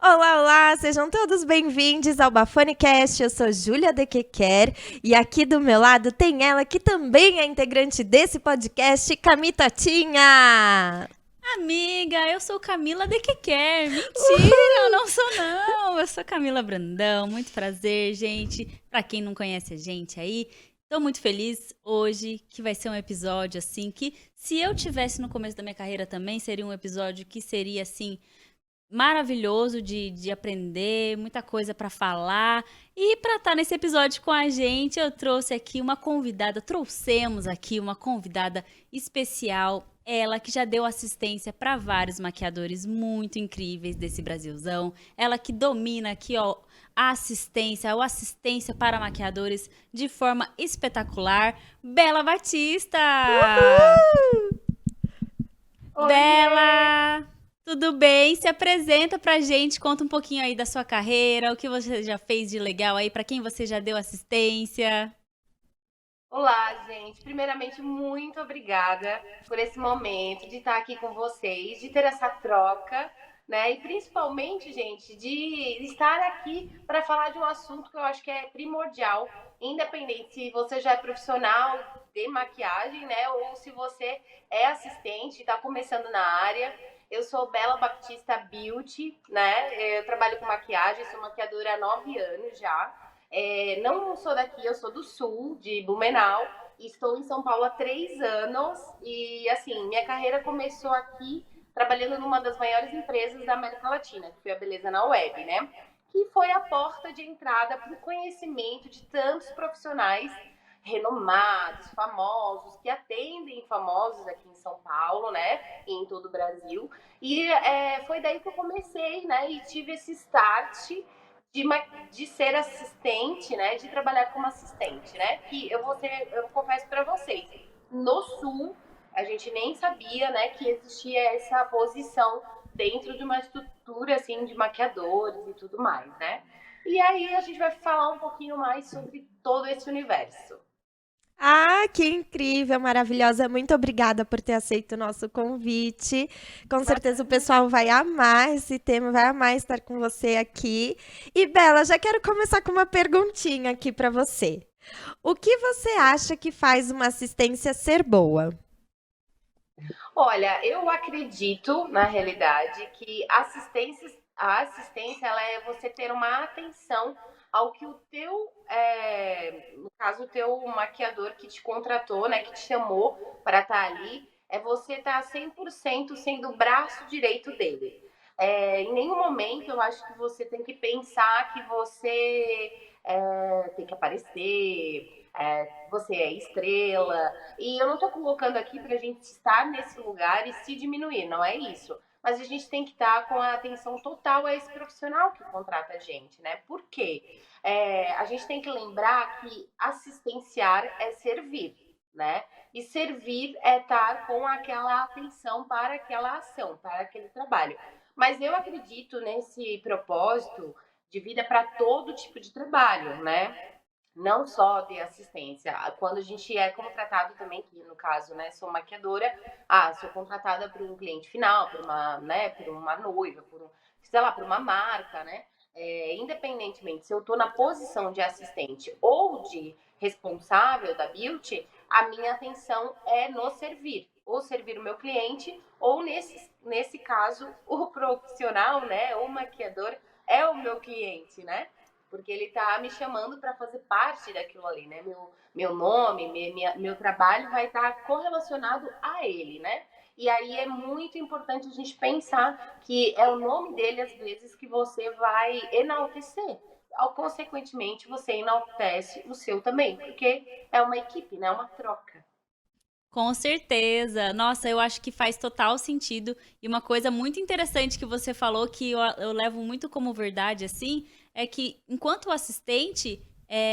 Olá, olá, sejam todos bem-vindos ao BafoniCast. Eu sou Júlia de Quequer e aqui do meu lado tem ela que também é integrante desse podcast, Camitotinha. Amiga, eu sou Camila de Quequer. Mentira, eu não sou não. Eu sou Camila Brandão. Muito prazer, gente. Pra quem não conhece a gente aí, tô muito feliz hoje que vai ser um episódio assim que se eu tivesse no começo da minha carreira também, seria um episódio que seria assim maravilhoso de aprender, muita coisa para falar. E para estar nesse episódio com a gente, eu trouxe aqui uma convidada, trouxemos aqui uma convidada especial, ela que já deu assistência para vários maquiadores muito incríveis desse Brasilzão, ela que domina aqui, ó, a assistência, ou assistência para maquiadores de forma espetacular, Bela Batista! Oiê! Bela! Tudo bem? Se apresenta pra gente, conta um pouquinho aí da sua carreira, o que você já fez de legal aí, pra quem você já deu assistência. Olá, gente. Primeiramente, muito obrigada por esse momento de estar aqui com vocês, de ter essa troca, né? E principalmente, gente, de estar aqui para falar de um assunto que eu acho que é primordial, independente se você já é profissional de maquiagem, né? Ou se você é assistente, está começando na área. Eu sou Bela Baptista Beauty, né? Eu trabalho com maquiagem, sou maquiadora há 9 anos já. Não sou daqui, eu sou do sul, de Blumenau. Estou em São Paulo há 3 anos e, assim, minha carreira começou aqui trabalhando numa das maiores empresas da América Latina, que foi a Beleza na Web, né? Que foi a porta de entrada para o conhecimento de tantos profissionais renomados, famosos, que atendem famosos aqui em São Paulo, né? E em todo o Brasil. E foi daí que eu comecei, né? E tive esse start de, de ser assistente, né? De trabalhar como assistente, né? Que eu confesso para vocês, no Sul a gente nem sabia, né, que existia essa posição dentro de uma estrutura assim de maquiadores e tudo mais, né? E aí a gente vai falar um pouquinho mais sobre todo esse universo. Ah, que incrível, maravilhosa. Muito obrigada por ter aceito o nosso convite. Com certeza o pessoal vai amar esse tema, vai amar estar com você aqui. E Bela, já quero começar com uma perguntinha aqui para você. O que você acha que faz uma assistência ser boa? Olha, eu acredito, na realidade, que a assistência ela é você ter uma atenção ao que o teu, no caso, o teu maquiador que te contratou, né, que te chamou para estar ali, é você estar 100% sendo o braço direito dele. Em nenhum momento eu acho que você tem que pensar que você tem que aparecer, você é estrela, e eu não estou colocando aqui para a gente estar nesse lugar e se diminuir, não é isso. Mas a gente tem que estar com a atenção total a esse profissional que contrata a gente, né? Por quê? A gente tem que lembrar que assistenciar é servir, né? E servir é estar com aquela atenção para aquela ação, para aquele trabalho. Mas eu acredito nesse propósito de vida para todo tipo de trabalho, né? Não só de assistência. Quando a gente é contratado também, que no caso, né, sou maquiadora, sou contratada por um cliente final, por uma, né, por uma noiva, sei lá, por uma marca, né? Independentemente se eu estou na posição de assistente ou de responsável da beauty, a minha atenção é no servir, ou servir o meu cliente, ou nesse caso, o profissional, né, o maquiador é o meu cliente, né? Porque ele tá me chamando para fazer parte daquilo ali, né? Meu nome, meu trabalho vai estar correlacionado a ele, né? E aí é muito importante a gente pensar que é o nome dele, às vezes, que você vai enaltecer. Consequentemente, você enaltece o seu também, porque é uma equipe, né? É uma troca. Com certeza. Nossa, eu acho que faz total sentido. E uma coisa muito interessante que você falou, que eu levo muito como verdade, assim, é que enquanto assistente,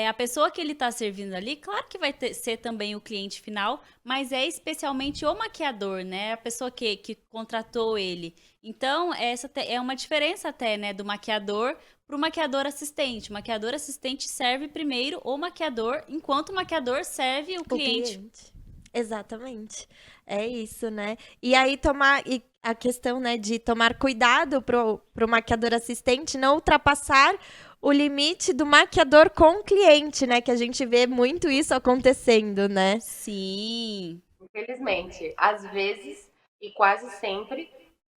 a pessoa que ele está servindo ali, claro que vai ser também o cliente final, mas é especialmente o maquiador, né? A pessoa que contratou ele. Então, é uma diferença até, né, do maquiador para o maquiador assistente. O maquiador assistente serve primeiro o maquiador, enquanto o maquiador serve o O cliente. cliente. Exatamente. É isso, né? E aí tomar. a questão, né, de tomar cuidado pro maquiador assistente não ultrapassar o limite do maquiador com o cliente, né? Que a gente vê muito isso acontecendo, né? Sim. Infelizmente, às vezes e quase sempre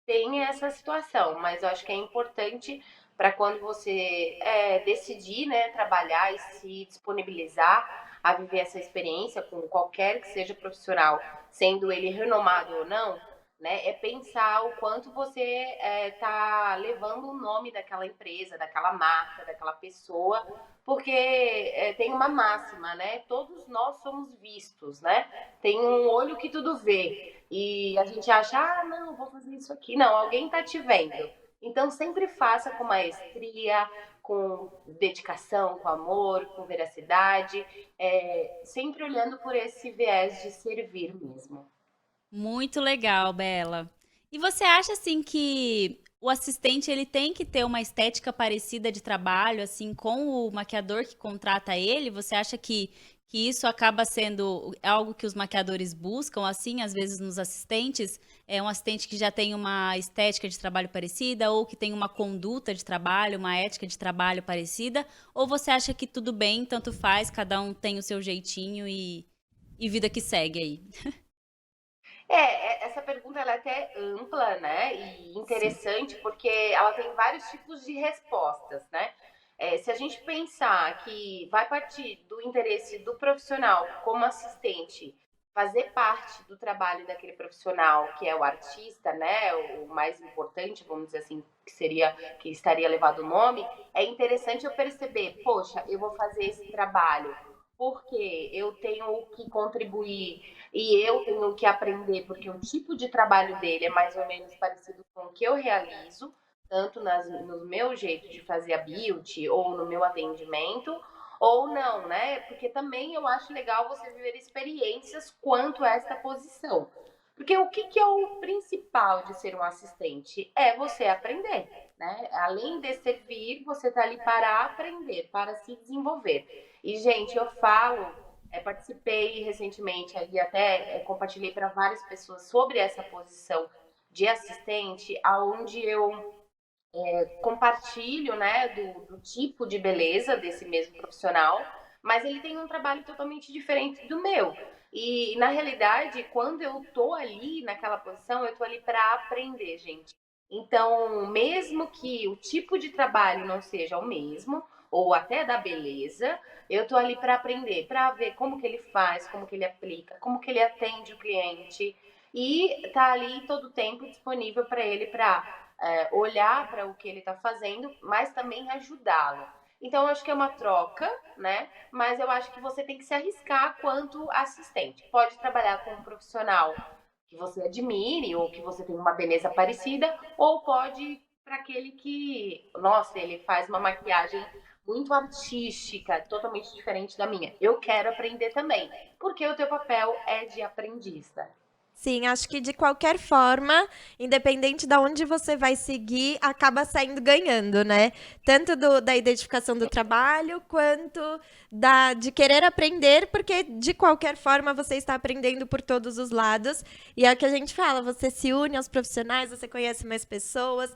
tem essa situação, mas eu acho que é importante para quando você decidir, né, trabalhar e se disponibilizar a viver essa experiência com qualquer que seja profissional, sendo ele renomado ou não, né, é pensar o quanto você está levando o nome daquela empresa, daquela marca, daquela pessoa, porque tem uma máxima, né? Todos nós somos vistos, né? Tem um olho que tudo vê. E a gente acha, não, vou fazer isso aqui. Não, alguém está te vendo. Então, sempre faça com maestria, com dedicação, com amor, com veracidade, sempre olhando por esse viés de servir mesmo. Muito legal, Bela. E você acha assim que o assistente ele tem que ter uma estética parecida de trabalho, assim, com o maquiador que contrata ele? Você acha que isso acaba sendo algo que os maquiadores buscam, assim, às vezes nos assistentes? É um assistente que já tem uma estética de trabalho parecida, ou que tem uma conduta de trabalho, uma ética de trabalho parecida? Ou você acha que tudo bem, tanto faz, cada um tem o seu jeitinho e vida que segue aí? Essa pergunta ela é até ampla, né? E Sim. interessante porque ela tem vários tipos de respostas, né? Se a gente pensar que vai partir do interesse do profissional como assistente, fazer parte do trabalho daquele profissional que é o artista, né? O mais importante, vamos dizer assim, que seria que estaria levado o nome, é interessante eu perceber, poxa, eu vou fazer esse trabalho porque eu tenho que contribuir e eu tenho que aprender, porque o tipo de trabalho dele é mais ou menos parecido com o que eu realizo, tanto no meu jeito de fazer a beauty ou no meu atendimento, ou não, né? Porque também eu acho legal você viver experiências quanto a esta posição. Porque o que é o principal de ser um assistente? É você aprender, né? Além de servir, você está ali para aprender, para se desenvolver. E, gente, eu falo, participei recentemente e até compartilhei para várias pessoas sobre essa posição de assistente, aonde eu compartilho, né, do tipo de beleza desse mesmo profissional, mas ele tem um trabalho totalmente diferente do meu. E, na realidade, quando eu tô ali naquela posição, eu tô ali para aprender, gente. Então, mesmo que o tipo de trabalho não seja o mesmo, ou até da beleza, eu tô ali para aprender, para ver como que ele faz, como que ele aplica, como que ele atende o cliente e tá ali todo o tempo disponível para ele para olhar para o que ele está fazendo, mas também ajudá-lo. Então, eu acho que é uma troca, né? Mas eu acho que você tem que se arriscar quanto assistente. Pode trabalhar com um profissional que você admire ou que você tem uma beleza parecida, ou pode para aquele que, nossa, ele faz uma maquiagem muito artística, totalmente diferente da minha. Eu quero aprender também, porque o teu papel é de aprendiz, né? Sim, acho que de qualquer forma, independente de onde você vai seguir, acaba saindo ganhando, né? Tanto da identificação do trabalho, quanto de querer aprender, porque de qualquer forma você está aprendendo por todos os lados. E é o que a gente fala, você se une aos profissionais, você conhece mais pessoas.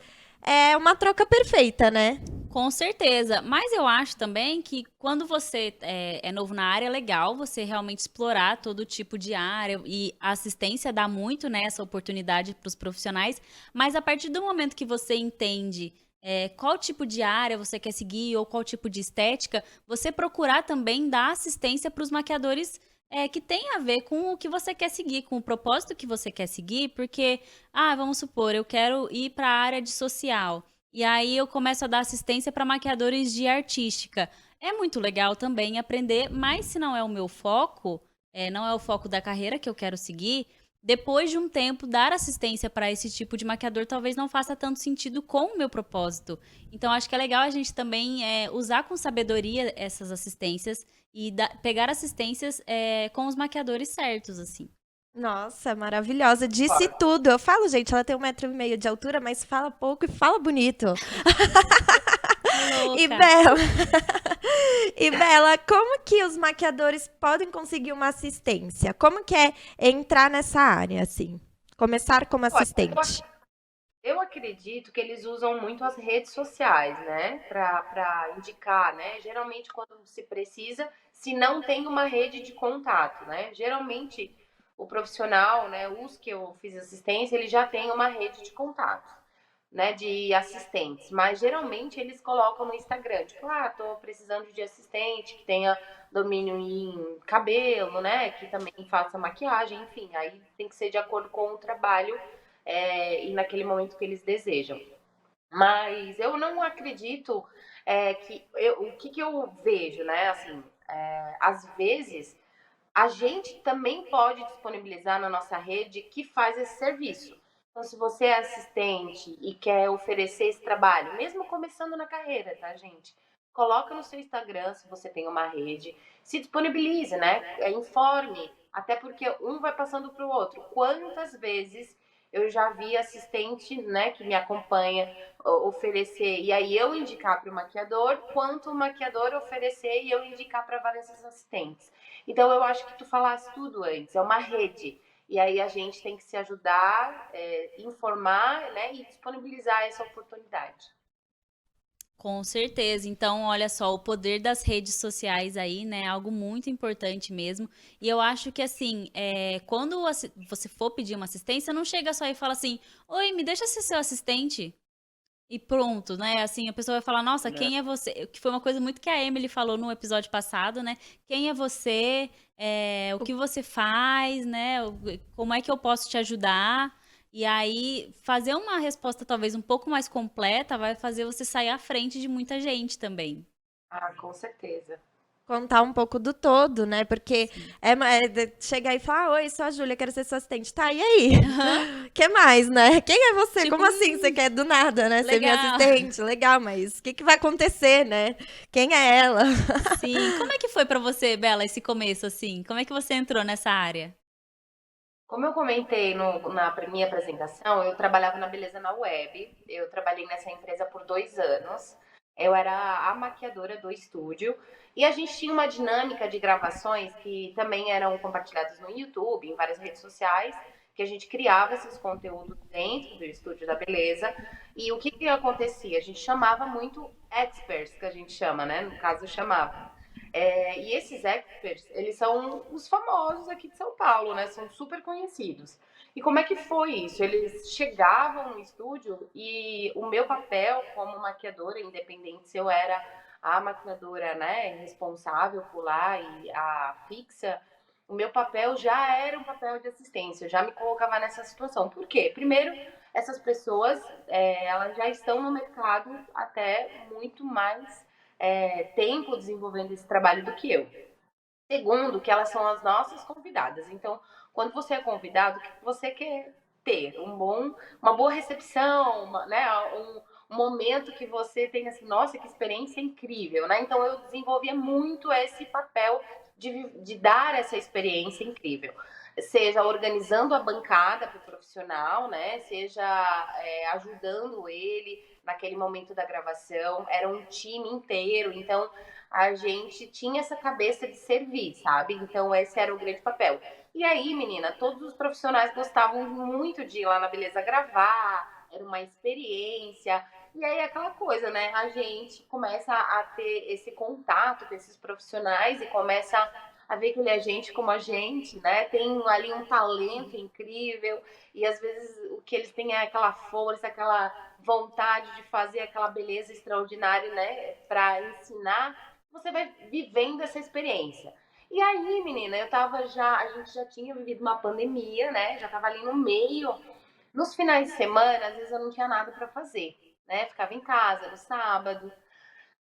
É uma troca perfeita, né? Com certeza, mas eu acho também que quando você é novo na área, é legal você realmente explorar todo tipo de área e a assistência dá muito, né, essa oportunidade para os profissionais, mas a partir do momento que você entende qual tipo de área você quer seguir ou qual tipo de estética, você procurar também dar assistência para os maquiadores que tem a ver com o que você quer seguir, com o propósito que você quer seguir, porque, vamos supor, eu quero ir para a área de social. E aí eu começo a dar assistência para maquiadores de artística. É muito legal também aprender, mas se não é o meu foco, não é o foco da carreira que eu quero seguir, depois de um tempo, dar assistência para esse tipo de maquiador talvez não faça tanto sentido com o meu propósito. Então, acho que é legal a gente também usar com sabedoria essas assistências e pegar assistências com os maquiadores certos, assim. Nossa, maravilhosa. Disse tudo. Eu falo, gente, ela tem 1,5 m de altura, mas fala pouco e fala bonito. E Louca! Bela, e Bela, como que os maquiadores podem conseguir uma assistência? Como que é entrar nessa área, assim? Começar como Olha, assistente. Eu acredito que eles usam muito as redes sociais, né, para indicar, né? Geralmente quando se precisa, se não tem uma rede de contato, né? Geralmente o profissional, né, os que eu fiz assistência, ele já tem uma rede de contato, né, de assistentes, mas geralmente eles colocam no Instagram, tipo, tô precisando de assistente que tenha domínio em cabelo, né, que também faça maquiagem, enfim, aí tem que ser de acordo com o trabalho e naquele momento que eles desejam. Mas eu não acredito o que eu vejo, né, assim, às vezes a gente também pode disponibilizar na nossa rede que faz esse serviço. Então, se você é assistente e quer oferecer esse trabalho, mesmo começando na carreira, tá, gente? Coloca no seu Instagram, se você tem uma rede, se disponibilize, né? Informe, até porque um vai passando para o outro. Quantas vezes eu já vi assistente, né, que me acompanha oferecer e aí eu indicar para o maquiador, quanto o maquiador oferecer e eu indicar para vários assistentes. Então, eu acho que tu falasse tudo antes, é uma rede. E aí a gente tem que se ajudar, informar, né, e disponibilizar essa oportunidade. Com certeza. Então, olha só, o poder das redes sociais aí, né, é algo muito importante mesmo. E eu acho que, assim, quando você for pedir uma assistência, não chega só e fala assim, oi, me deixa ser seu assistente. E pronto, né? Assim, a pessoa vai falar, nossa, Né? quem é você? Que foi uma coisa muito que a Emily falou no episódio passado, né? Quem é você? O que você faz, né? Como é que eu posso te ajudar? E aí, fazer uma resposta talvez um pouco mais completa vai fazer você sair à frente de muita gente também. Ah, com certeza. Contar um pouco do todo, né? Porque Sim. chegar e falar, oi, sou a Júlia, quero ser sua assistente. Tá, e aí? Aham. Que mais, né? Quem é você? Tipo, Como assim? Você quer do nada, né? Ser minha legal. assistente? Legal, mas o que vai acontecer, né? Quem é ela? Sim. Como é que foi pra você, Bela, esse começo, assim? Como é que você entrou nessa área? Como eu comentei na minha apresentação, eu trabalhava na Beleza na Web. Eu trabalhei nessa empresa por 2 anos. Eu era a maquiadora do estúdio. E a gente tinha uma dinâmica de gravações que também eram compartilhadas no YouTube, em várias redes sociais, que a gente criava esses conteúdos dentro do estúdio da Beleza. E o que, que acontecia? A gente chamava muito experts, que a gente chama, né? No caso, eu chamava. E esses experts, eles são os famosos aqui de São Paulo, né? São super conhecidos. E como é que foi isso? Eles chegavam no estúdio e o meu papel como maquiadora, independente se eu era a maquiadora, né, responsável por lá e a fixa, o meu papel já era um papel de assistência, eu já me colocava nessa situação. Por quê? Primeiro, essas pessoas, elas já estão no mercado até muito mais tempo desenvolvendo esse trabalho do que eu. Segundo, que elas são as nossas convidadas. Então, quando você é convidado, o que você quer ter? Uma boa recepção, né? Um momento que você tenha assim, nossa, que experiência incrível, né? Então, eu desenvolvia muito esse papel de dar essa experiência incrível. Seja organizando a bancada para o profissional, né? Seja ajudando ele naquele momento da gravação. Era um time inteiro, então a gente tinha essa cabeça de servir, sabe? Então esse era o grande papel. E aí, menina, todos os profissionais gostavam muito de ir lá na Beleza gravar, era uma experiência. E aí aquela coisa, né? A gente começa a ter esse contato com esses profissionais e começa a ver que ele é gente como a gente, né? Tem ali um talento incrível e às vezes o que eles têm é aquela força, aquela vontade de fazer aquela beleza extraordinária, né? Para ensinar você vai vivendo essa experiência. E aí, menina, a gente já tinha vivido uma pandemia, né? Já tava ali no meio. Nos finais de semana, às vezes eu não tinha nada para fazer, né? Ficava em casa no sábado.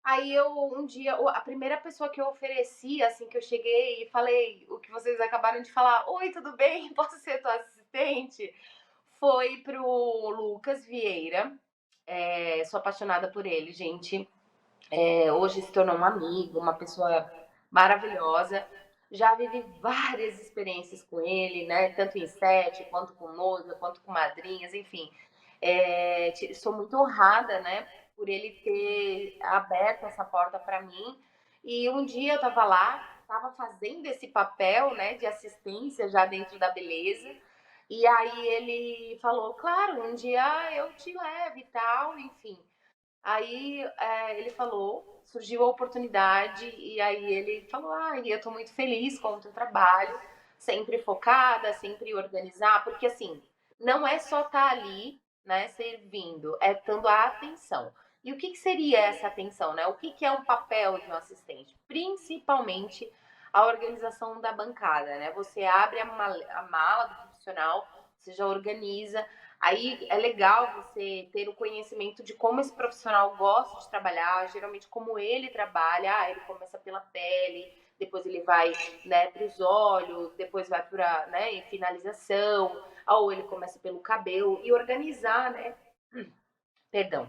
Aí um dia, a primeira pessoa que eu ofereci, assim, que eu cheguei e falei o que vocês acabaram de falar, oi, tudo bem? Posso ser tua assistente? Foi pro Lucas Vieira. Sou apaixonada por ele, gente. Hoje se tornou um amigo, uma pessoa maravilhosa. Já vivi várias experiências com ele, né? Tanto em set, quanto com noiva, quanto com madrinhas, enfim. Sou muito honrada, né? Por ele ter aberto essa porta para mim. E um dia eu estava lá, estava fazendo esse papel, né? De assistência já dentro da beleza. E aí ele falou, claro, um dia eu te levo e tal, enfim. Aí ele falou, surgiu a oportunidade, e aí ele falou, eu tô muito feliz com o teu trabalho, sempre focada, sempre organizar, porque assim, não é só estar ali, né, servindo, é dando a atenção. E o que seria essa atenção, né? O que é um papel de um assistente? Principalmente a organização da bancada, né? Você abre a mala do profissional, você já organiza. Aí é legal você ter o conhecimento de como esse profissional gosta de trabalhar, geralmente como ele trabalha. Ele começa pela pele, depois ele vai, né, para os olhos, depois vai para, né, finalização, ou ele começa pelo cabelo e organizar, né? Perdão.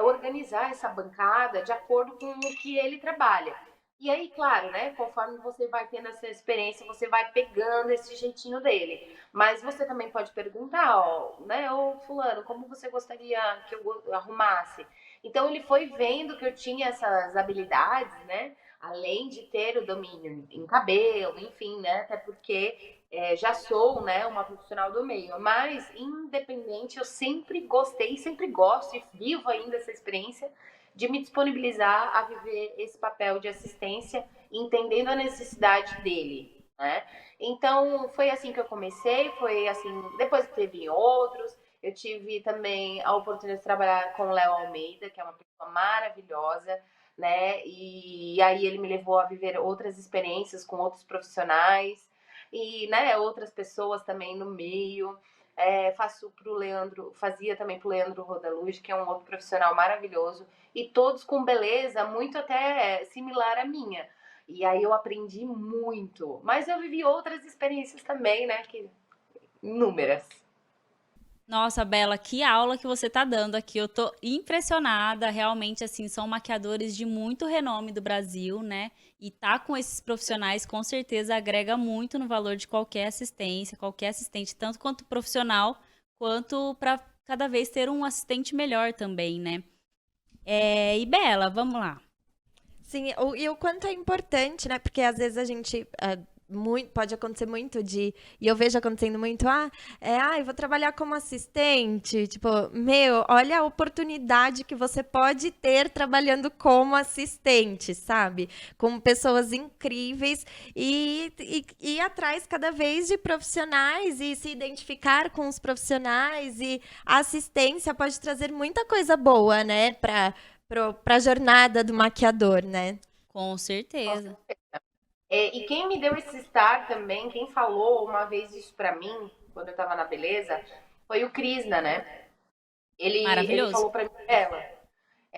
Organizar essa bancada de acordo com o que ele trabalha. E aí, claro, né? Conforme você vai tendo essa experiência, você vai pegando esse jeitinho dele. Mas você também pode perguntar, ó, né? Ô, fulano, como você gostaria que eu arrumasse? Então ele foi vendo que eu tinha essas habilidades, né? Além de ter o domínio em cabelo, enfim, né? Até porque já sou, né, uma profissional do meio, mas independente, eu sempre gostei, sempre gosto e vivo ainda essa experiência de me disponibilizar a viver esse papel de assistência, entendendo a necessidade dele, né? Então, foi assim que eu comecei, foi assim, depois teve outros, eu tive também a oportunidade de trabalhar com o Léo Almeida, que é uma pessoa maravilhosa, né? E aí ele me levou a viver outras experiências com outros profissionais e, né, outras pessoas também no meio. Fazia também pro Leandro Rodaluz, que é um outro profissional maravilhoso, e todos com beleza muito até similar à minha. E aí eu aprendi muito. Mas eu vivi outras experiências também, né? Inúmeras. Nossa, Bela, que aula que você tá dando aqui. Eu tô impressionada. Realmente, assim, são maquiadores de muito renome do Brasil, né? E tá com esses profissionais, com certeza, agrega muito no valor de qualquer assistência, qualquer assistente, tanto quanto profissional, quanto para cada vez ter um assistente melhor também, né? E Bela, vamos lá. Sim, e o quanto é importante, né? Porque às vezes a gente. Pode acontecer muito e eu vejo acontecendo muito, eu vou trabalhar como assistente, tipo, meu, olha a oportunidade que você pode ter trabalhando como assistente, sabe? Com pessoas incríveis e ir atrás cada vez de profissionais e se identificar com os profissionais e a assistência pode trazer muita coisa boa, né, para a jornada do maquiador, né? Com certeza. E quem me deu esse start também, quem falou uma vez isso pra mim, quando eu tava na beleza, foi o Krishna, né? Ele Maravilhoso. falou pra mim,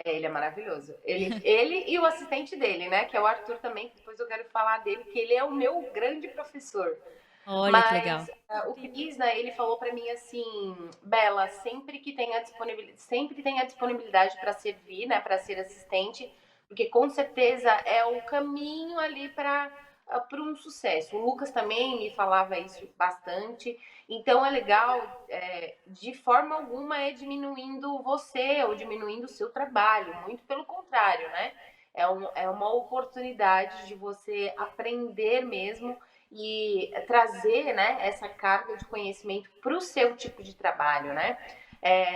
ele é maravilhoso. Ele e o assistente dele, né? Que é o Arthur também, que depois eu quero falar dele, que ele é o meu grande professor. Olha que legal. Mas o Krishna, ele falou pra mim assim, Bela, sempre tenha disponibilidade para servir, né, para ser assistente, porque com certeza é o caminho ali para um sucesso. O Lucas também me falava isso bastante. Então é legal, de forma alguma é diminuindo você ou diminuindo o seu trabalho, muito pelo contrário, né? É uma oportunidade de você aprender mesmo e trazer, né, essa carga de conhecimento para o seu tipo de trabalho, né?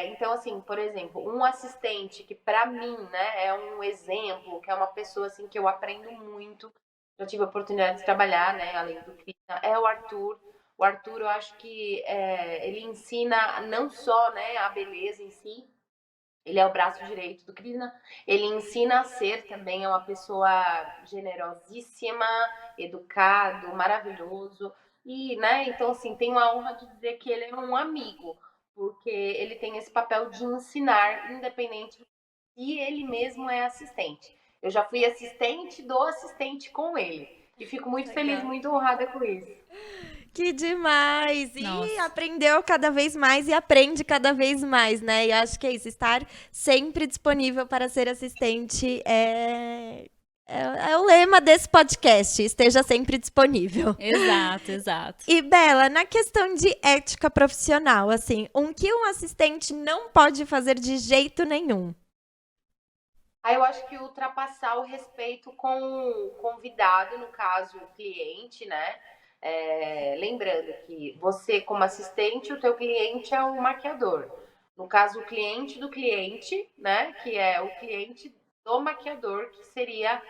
Então, assim, por exemplo, um assistente que para mim, né, é um exemplo, que é uma pessoa assim que eu aprendo muito, já tive a oportunidade de trabalhar, né, além do Krishna, é o Arthur. O Arthur, eu acho que ele ensina não só, né, a beleza em si, ele é o braço direito do Krishna. Ele ensina a ser também uma pessoa generosíssima, educado, maravilhoso. E, né, então, assim, tenho a honra de dizer que ele é um amigo, porque ele tem esse papel de ensinar, independente se ele mesmo é assistente. Eu já fui assistente do assistente com ele. E fico muito feliz, Legal. muito honrada com isso. Que demais! E Nossa. aprendeu cada vez mais e aprende cada vez mais, né? E acho que é isso, estar sempre disponível para ser assistente é o lema desse podcast, esteja sempre disponível. Exato, exato. E, Bela, na questão de ética profissional, assim, que um assistente não pode fazer de jeito nenhum? Aí eu acho que ultrapassar o respeito com o convidado, no caso, o cliente, né? Lembrando que você, como assistente, o teu cliente é o maquiador. No caso, o cliente do cliente, né? Que é o cliente do maquiador, que seria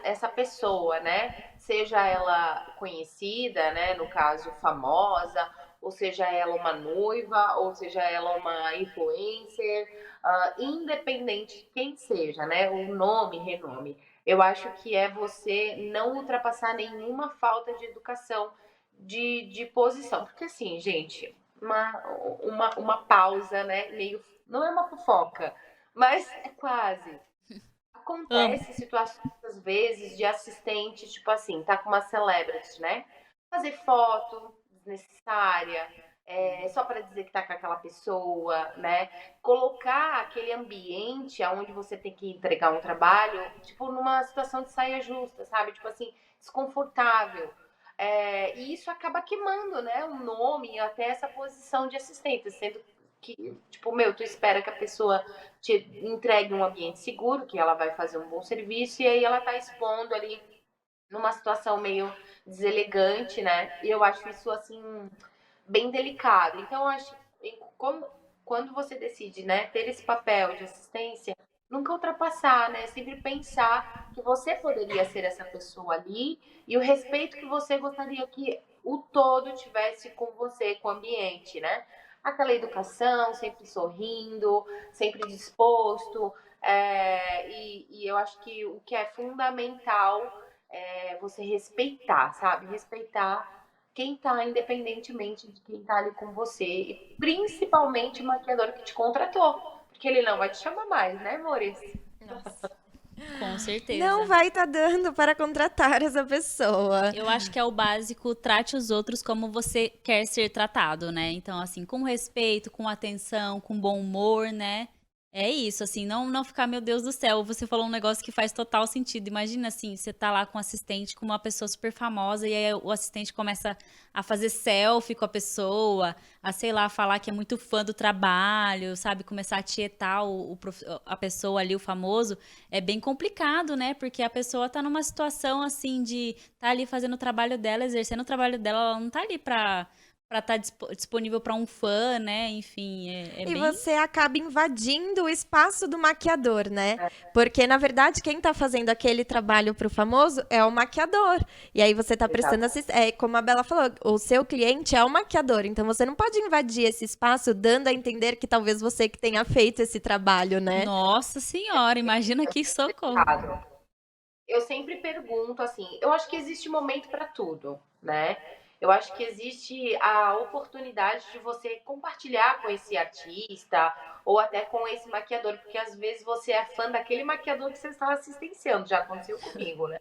essa pessoa, né? Seja ela conhecida, né? No caso, famosa, ou seja ela uma noiva, ou seja ela uma influencer, independente de quem seja, né? O nome, renome. Eu acho que é você não ultrapassar nenhuma falta de educação de posição. Porque assim, gente, uma pausa, né? Meio. Não é uma fofoca, mas é quase. Amo. Acontece situações, às vezes, de assistente, tipo assim, tá com uma celebrity, né? Fazer foto desnecessária, só para dizer que tá com aquela pessoa, né? Colocar aquele ambiente onde você tem que entregar um trabalho, tipo, numa situação de saia justa, sabe? Tipo assim, desconfortável. E isso acaba queimando, né? O nome e até essa posição de assistente, sendo que, tipo, meu, tu espera que a pessoa te entregue um ambiente seguro, que ela vai fazer um bom serviço, e aí ela tá expondo ali numa situação meio deselegante, né? E eu acho isso, assim, bem delicado. Então, eu acho que quando você decide, né, ter esse papel de assistência, nunca ultrapassar, né? Sempre pensar que você poderia ser essa pessoa ali e o respeito que você gostaria que o todo tivesse com você, com o ambiente, né? Aquela educação, sempre sorrindo, sempre disposto. E eu acho que o que é fundamental é você respeitar, sabe? Respeitar quem tá, independentemente de quem tá ali com você. E principalmente o maquiador que te contratou. Porque ele não vai te chamar mais, né, amores? Nossa. Com Não certeza. vai estar dando para contratar essa pessoa. Eu acho que é o básico, trate os outros como você quer ser tratado, né? Então, assim, com respeito, com atenção, com bom humor, né? É isso, assim, não ficar, meu Deus do céu, você falou um negócio que faz total sentido. Imagina assim, você tá lá com um assistente, com uma pessoa super famosa, e aí o assistente começa a fazer selfie com a pessoa, a, sei lá, falar que é muito fã do trabalho, sabe? Começar a tietar a pessoa ali, o famoso. É bem complicado, né? Porque a pessoa tá numa situação assim de tá ali fazendo o trabalho dela, exercendo o trabalho dela, ela não tá ali pra estar disponível pra um fã, né? Enfim, é E bem. você acaba invadindo o espaço do maquiador, né? Porque, na verdade, quem tá fazendo aquele trabalho pro famoso é o maquiador. E aí você tá prestando Exato. assistência. É, como a Bela falou, o seu cliente é o maquiador. Então você não pode invadir esse espaço dando a entender que talvez você que tenha feito esse trabalho, né? Nossa senhora, imagina que socorro. Eu sempre pergunto assim, eu acho que existe momento para tudo, né? Eu acho que existe a oportunidade de você compartilhar com esse artista ou até com esse maquiador, porque às vezes você é fã daquele maquiador que você está assistenciando, já aconteceu comigo, né?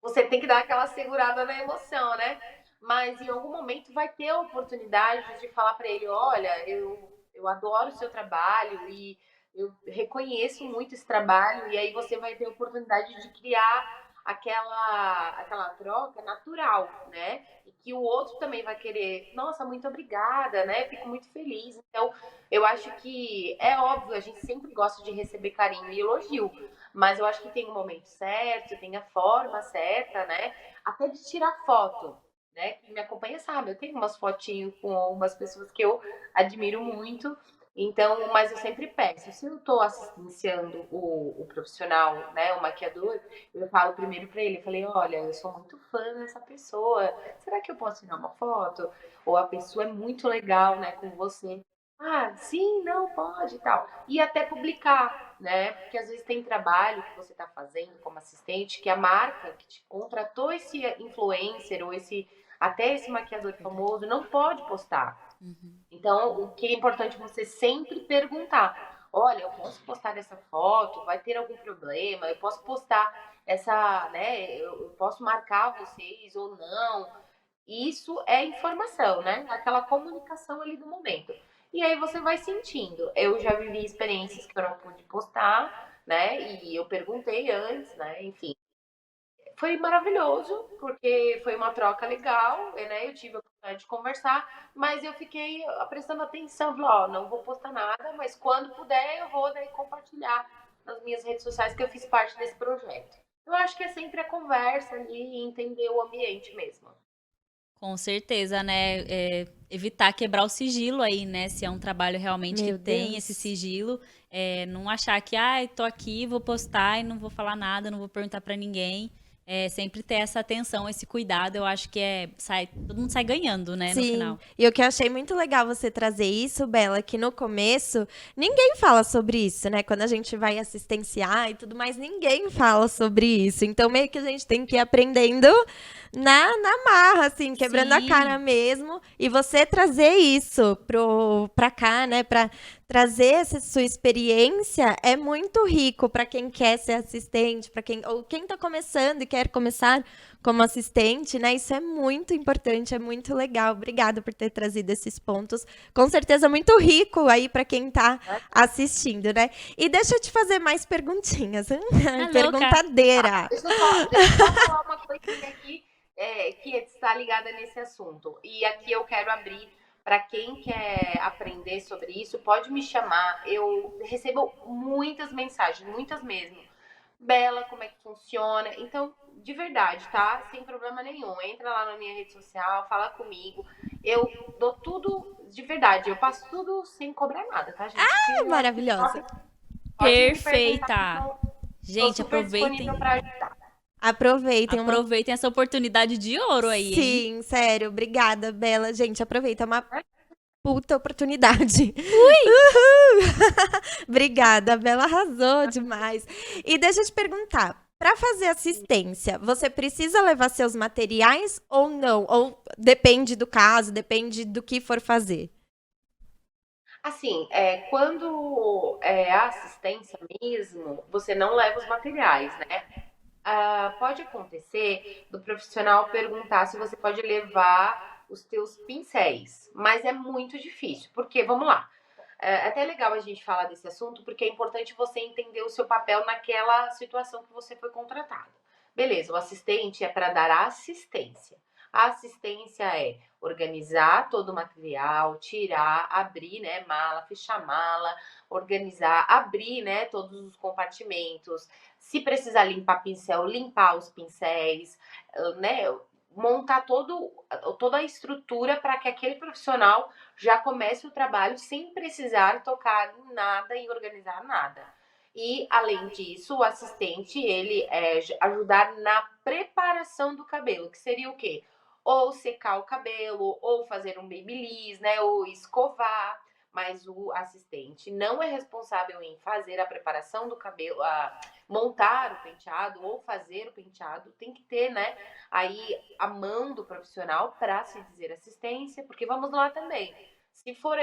Você tem que dar aquela segurada na emoção, né? Mas em algum momento vai ter a oportunidade de falar para ele, olha, eu adoro o seu trabalho e eu reconheço muito esse trabalho, e aí você vai ter a oportunidade de criar aquela troca natural, né? E que o outro também vai querer, nossa, muito obrigada, né? Fico muito feliz. Então, eu acho que é óbvio, a gente sempre gosta de receber carinho e elogio, mas eu acho que tem o momento certo, tem a forma certa, né? Até de tirar foto, né? Quem me acompanha sabe, eu tenho umas fotinhos com algumas pessoas que eu admiro muito. Então, mas eu sempre peço, se eu estou assistenciando o profissional, né, o maquiador, eu falo primeiro para ele, eu falei, olha, eu sou muito fã dessa pessoa, será que eu posso tirar uma foto? Ou a pessoa é muito legal, né, com você. Ah, sim, não, pode e tal. E até publicar, né? Porque às vezes tem trabalho que você está fazendo como assistente que a marca que te contratou esse influencer ou até esse maquiador famoso não pode postar. Então, o que é importante você sempre perguntar: olha, eu posso postar essa foto? Vai ter algum problema? Eu posso postar essa, né? Eu posso marcar vocês ou não? Isso é informação, né? Aquela comunicação ali do momento. E aí você vai sentindo. Eu já vivi experiências que eu não pude postar, né? E eu perguntei antes, né? Enfim, foi maravilhoso, porque foi uma troca legal, né? Eu tive a oportunidade de conversar, mas eu fiquei prestando atenção, falei, ó, não vou postar nada, mas quando puder eu vou daí compartilhar nas minhas redes sociais que eu fiz parte desse projeto. Eu acho que é sempre a conversa ali e entender o ambiente mesmo. Com certeza, né? Evitar quebrar o sigilo aí, né? Se é um trabalho realmente que Meu tem esse Deus. sigilo, não achar que, tô aqui, vou postar e não vou falar nada, não vou perguntar pra ninguém. Sempre ter essa atenção, esse cuidado, eu acho que todo mundo sai ganhando, né, no Sim, final. e o que eu achei muito legal você trazer isso, Bela, que no começo ninguém fala sobre isso, né? Quando a gente vai assistenciar e tudo mais, ninguém fala sobre isso. Então, meio que a gente tem que ir aprendendo na marra, assim, quebrando a cara Sim, mesmo. E você trazer isso pra cá, né? Pra trazer essa sua experiência é muito rico para quem quer ser assistente, para quem ou quem tá começando e quer começar como assistente, né? Isso é muito importante, é muito legal. Obrigada por ter trazido esses pontos. Com certeza muito rico aí para quem está Né? assistindo, né? E deixa eu te fazer mais perguntinhas. tá louca. Perguntadeira. Deixa eu só falar uma coisinha aqui que está ligada nesse assunto. E aqui eu quero abrir para quem quer aprender sobre isso, pode me chamar. Eu recebo muitas mensagens, muitas mesmo. Bela, como é que funciona? Então, de verdade, tá? Sem problema nenhum. Entra lá na minha rede social, fala comigo. Eu dou tudo de verdade. Eu passo tudo sem cobrar nada, tá, gente? Que eu acho que Maravilhosa. pode me perguntar que Perfeita. tô Gente, super disponível para ajudar. Aproveitem uma. aproveitem essa oportunidade de ouro aí, hein? Sim, sério, obrigada, Bela. Gente, aproveita, é uma puta oportunidade. Obrigada, a Bela arrasou demais. E deixa eu te perguntar, para fazer assistência, você precisa levar seus materiais ou não? Ou depende do caso, depende do que for fazer? Assim, quando é a assistência mesmo, você não leva os materiais, né? Pode acontecer do profissional perguntar se você pode levar os teus pincéis, mas é muito difícil, porque, vamos lá, é até legal a gente falar desse assunto, porque é importante você entender o seu papel naquela situação que você foi contratado. Beleza, o assistente é para dar assistência. A assistência é organizar todo o material, tirar, abrir, né, mala, fechar mala, organizar, abrir, né, todos os compartimentos. Se precisar limpar pincel, limpar os pincéis, né, montar toda a estrutura para que aquele profissional já comece o trabalho sem precisar tocar em nada e organizar nada. E, além disso, o assistente, ele ajudar na preparação do cabelo, que seria o quê? Ou secar o cabelo, ou fazer um babyliss, né? Ou escovar. Mas o assistente não é responsável em fazer a preparação do cabelo, montar o penteado ou fazer o penteado. Tem que ter, né? Aí a mão do profissional para se dizer assistência, porque vamos lá também. Se for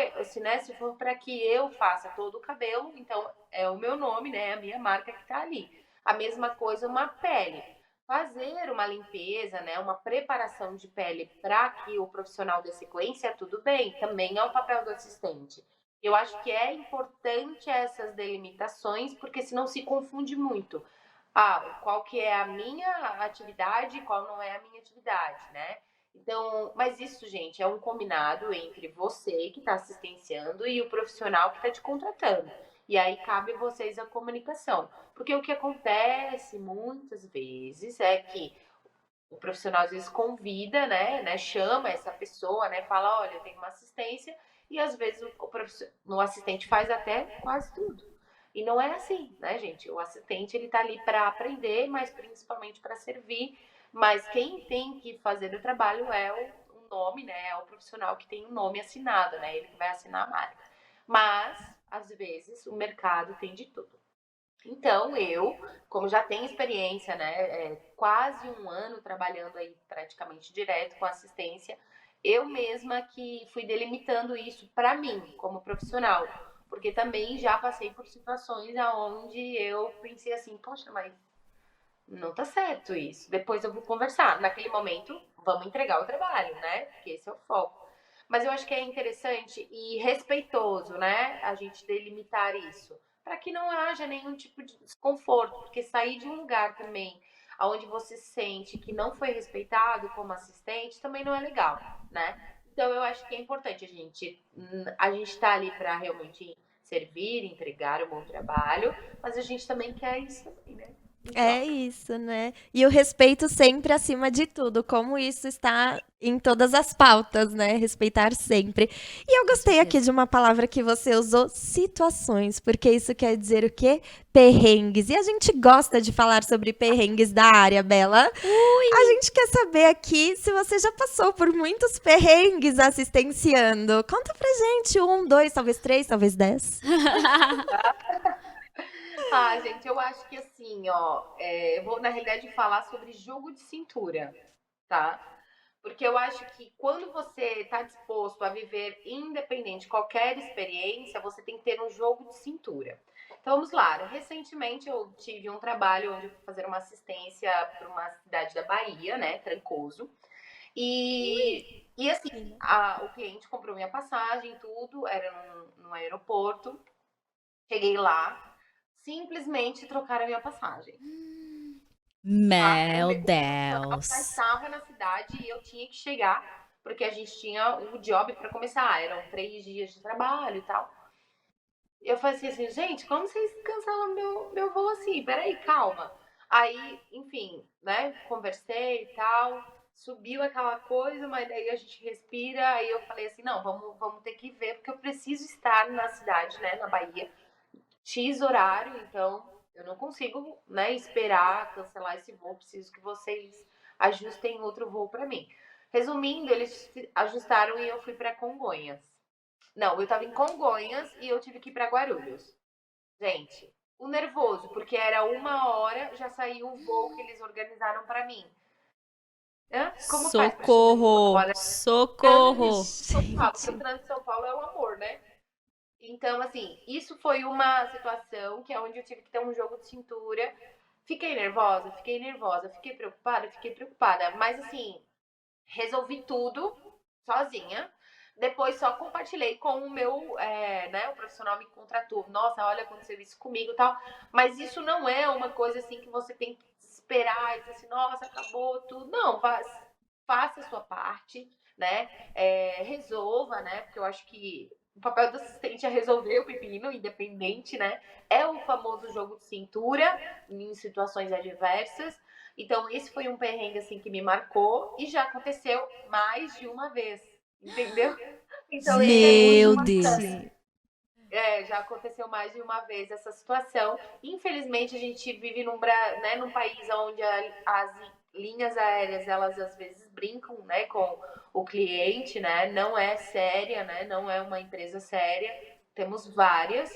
para que eu faça todo o cabelo, então é o meu nome, né? A minha marca que está ali. A mesma coisa uma pele. Fazer uma limpeza, né? Uma preparação de pele para que o profissional dê sequência, tudo bem, também é o papel do assistente. Eu acho que é importante essas delimitações, porque senão se confunde muito. Qual que é a minha atividade e qual não é a minha atividade, né? Então, mas isso, gente, é um combinado entre você que está assistenciando e o profissional que está te contratando. E aí cabe a vocês a comunicação. Porque o que acontece muitas vezes é que o profissional às vezes convida, né, chama essa pessoa, né, fala, olha, tem uma assistência, e às vezes o assistente faz até quase tudo. E não é assim, né, gente? O assistente ele tá ali para aprender, mas principalmente para servir. Mas quem tem que fazer o trabalho é o nome, né? É o profissional que tem o nome assinado, né? Ele que vai assinar a marca. Mas às vezes o mercado tem de tudo. Então, eu, como já tenho experiência, né, quase um ano trabalhando aí praticamente direto com assistência, eu mesma que fui delimitando isso para mim, como profissional, porque também já passei por situações aonde eu pensei assim, poxa, mas não tá certo isso. Depois eu vou conversar. Naquele momento, vamos entregar o trabalho, né? Porque esse é o foco. Mas eu acho que é interessante e respeitoso, né? A gente delimitar isso, para que não haja nenhum tipo de desconforto, porque sair de um lugar também onde você sente que não foi respeitado como assistente também não é legal, né? Então eu acho que é importante a gente tá ali para realmente servir, entregar um bom trabalho, mas a gente também quer isso também, né? em É troca. isso, né? E o respeito sempre acima de tudo, como isso está em todas as pautas, né? Respeitar sempre. E eu Com gostei aqui certeza. de uma palavra que você usou, situações, porque isso quer dizer o quê? Perrengues. E a gente gosta de falar sobre perrengues da área, Bela. A Ui! gente quer saber aqui se você já passou por muitos perrengues assistenciando. Conta pra gente, um, dois, talvez três, talvez 10. Ah, gente, eu acho que assim, ó, eu vou na realidade falar sobre jogo de cintura, tá? Porque eu acho que quando você está disposto a viver independente de qualquer experiência, você tem que ter um jogo de cintura. Então vamos lá. Recentemente eu tive um trabalho onde eu fui fazer uma assistência para uma cidade da Bahia, né, Trancoso. E assim, o cliente comprou minha passagem, tudo, era num aeroporto. Cheguei lá, simplesmente trocaram a minha passagem. Tá? Meu O profissional já Deus. estava na cidade e eu tinha que chegar, porque a gente tinha o job para começar. Eram 3 dias de trabalho e tal. E eu falei assim, gente, como vocês cancelam meu voo assim? Peraí, calma. Aí, enfim, né? Conversei e tal. Subiu aquela coisa, mas daí a gente respira. Aí eu falei assim, não, vamos ter que ver, porque eu preciso estar na cidade, né? Na Bahia X horário, então eu não consigo, né, esperar cancelar esse voo, preciso que vocês ajustem outro voo para mim. Resumindo, eles ajustaram e eu fui para Congonhas. Não, eu estava em Congonhas e eu tive que ir para Guarulhos. Gente, o nervoso, porque era 1 hora, já saiu o voo que eles organizaram para mim. Hã? Como faz para chegar em uma Socorro! hora? Socorro! São Paulo, porque o Gente. trânsito de São Paulo é o amor, né? Então, assim, isso foi uma situação que é onde eu tive que ter um jogo de cintura. Fiquei nervosa, fiquei preocupada. Mas, assim, resolvi tudo sozinha. Depois só compartilhei com o meu, né, o profissional me contratou. Nossa, olha, aconteceu isso comigo e tal. Mas isso não é uma coisa assim que você tem que esperar e dizer assim, nossa, acabou tudo. Não, faça a sua parte, né? Resolva, né? Porque eu acho que o papel do assistente é resolver o pepino, independente, né? É o famoso jogo de cintura em situações adversas. Então, esse foi um perrengue assim que me marcou e já aconteceu mais de uma vez, entendeu? Então, esse é muito Meu Deus. importante. Gente. Já aconteceu mais de uma vez essa situação. Infelizmente, a gente vive num país onde as linhas aéreas, elas às vezes brincam, né, com o cliente, né? Não é séria, né? Não é uma empresa séria. Temos várias.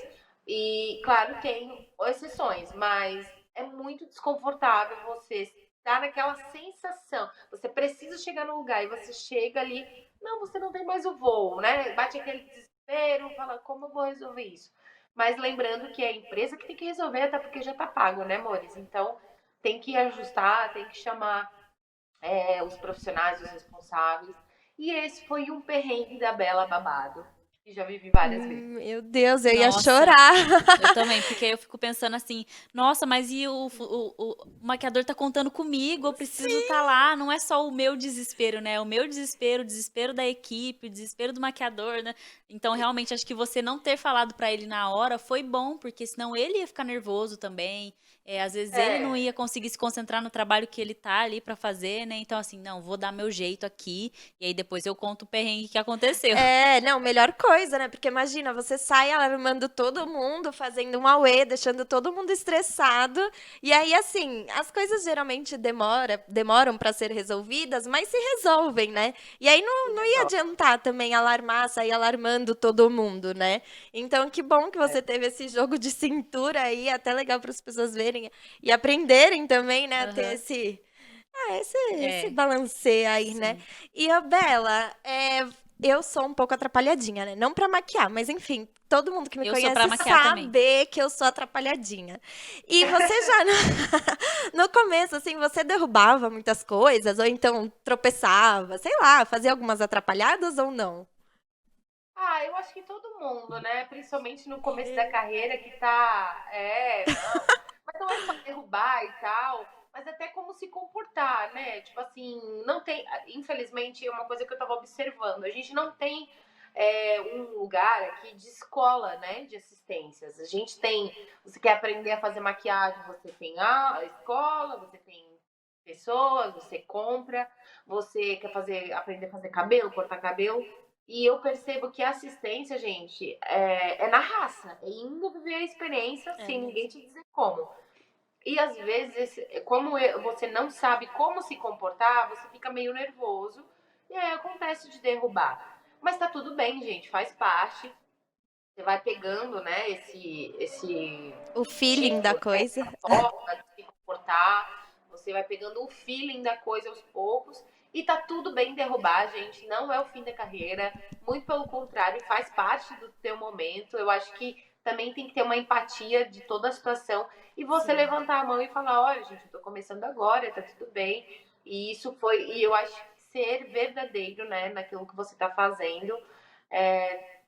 E, claro, tem exceções, mas é muito desconfortável você estar naquela sensação. Você precisa chegar no lugar e você chega ali, não, você não tem mais o voo, né? Bate aquele desespero, fala, como eu vou resolver isso? Mas lembrando que é a empresa que tem que resolver, até porque já tá pago, né, amores? Então tem que ajustar, tem que chamar os profissionais, os responsáveis. E esse foi um perrengue da Bela Babado, que já vivi várias vezes. Meu Deus, eu ia Nossa, chorar. eu também, porque aí eu fico pensando assim, nossa, mas e o maquiador tá contando comigo, eu preciso estar lá, não é só o meu desespero, né? O meu desespero, o desespero da equipe, o desespero do maquiador, né? Então, realmente, acho que você não ter falado pra ele na hora foi bom, porque senão ele ia ficar nervoso também. Às vezes ele não É, ia conseguir se concentrar no trabalho que ele tá ali pra fazer, né? Então, assim, não, vou dar meu jeito aqui, e aí depois eu conto o perrengue que aconteceu. É, não, melhor coisa, né? Porque imagina, você sai alarmando todo mundo, fazendo um auê, deixando todo mundo estressado. E aí, assim, as coisas geralmente demoram para ser resolvidas, mas se resolvem, né? E aí não ia adiantar também alarmar, sair alarmando todo mundo, né? Então, que bom que você teve esse jogo de cintura aí, até legal para as pessoas verem e aprenderem também, né? A ter Aham. esse É, balanceio aí, né? sim. E a Bela, eu sou um pouco atrapalhadinha, né? Não pra maquiar, mas enfim, todo mundo que me Eu sou pra conhece maquiar também. sabe que eu sou atrapalhadinha. E você já, no começo, assim, você derrubava muitas coisas, ou então tropeçava, sei lá, fazia algumas atrapalhadas ou não? eu acho que todo mundo, né? Principalmente no começo da carreira que tá. Não. Mas não é só derrubar e tal, mas até como se comportar, né? Tipo assim, não tem. Infelizmente, é uma coisa que eu tava observando. A gente não tem um lugar aqui de escola, né, de assistências. A gente tem, você quer aprender a fazer maquiagem, você tem a escola, você tem pessoas, você compra, você quer aprender a fazer cabelo, cortar cabelo. E eu percebo que a assistência, gente, é na raça, é indo viver a experiência sem ninguém te dizer como. E às vezes, como você não sabe como se comportar, você fica meio nervoso e aí acontece de derrubar. Mas tá tudo bem, gente, faz parte. Você vai pegando, né, esse O feeling tipo, da né, coisa. essa forma de se comportar. Você vai pegando o feeling da coisa aos poucos. E tá tudo bem derrubar, gente. Não é o fim da carreira. Muito pelo contrário, faz parte do teu momento. Eu acho que também tem que ter uma empatia de toda a situação. E você levantar a mão e falar, olha, gente, eu tô começando agora, tá tudo bem. E isso foi. E eu acho que ser verdadeiro, né, naquilo que você tá fazendo,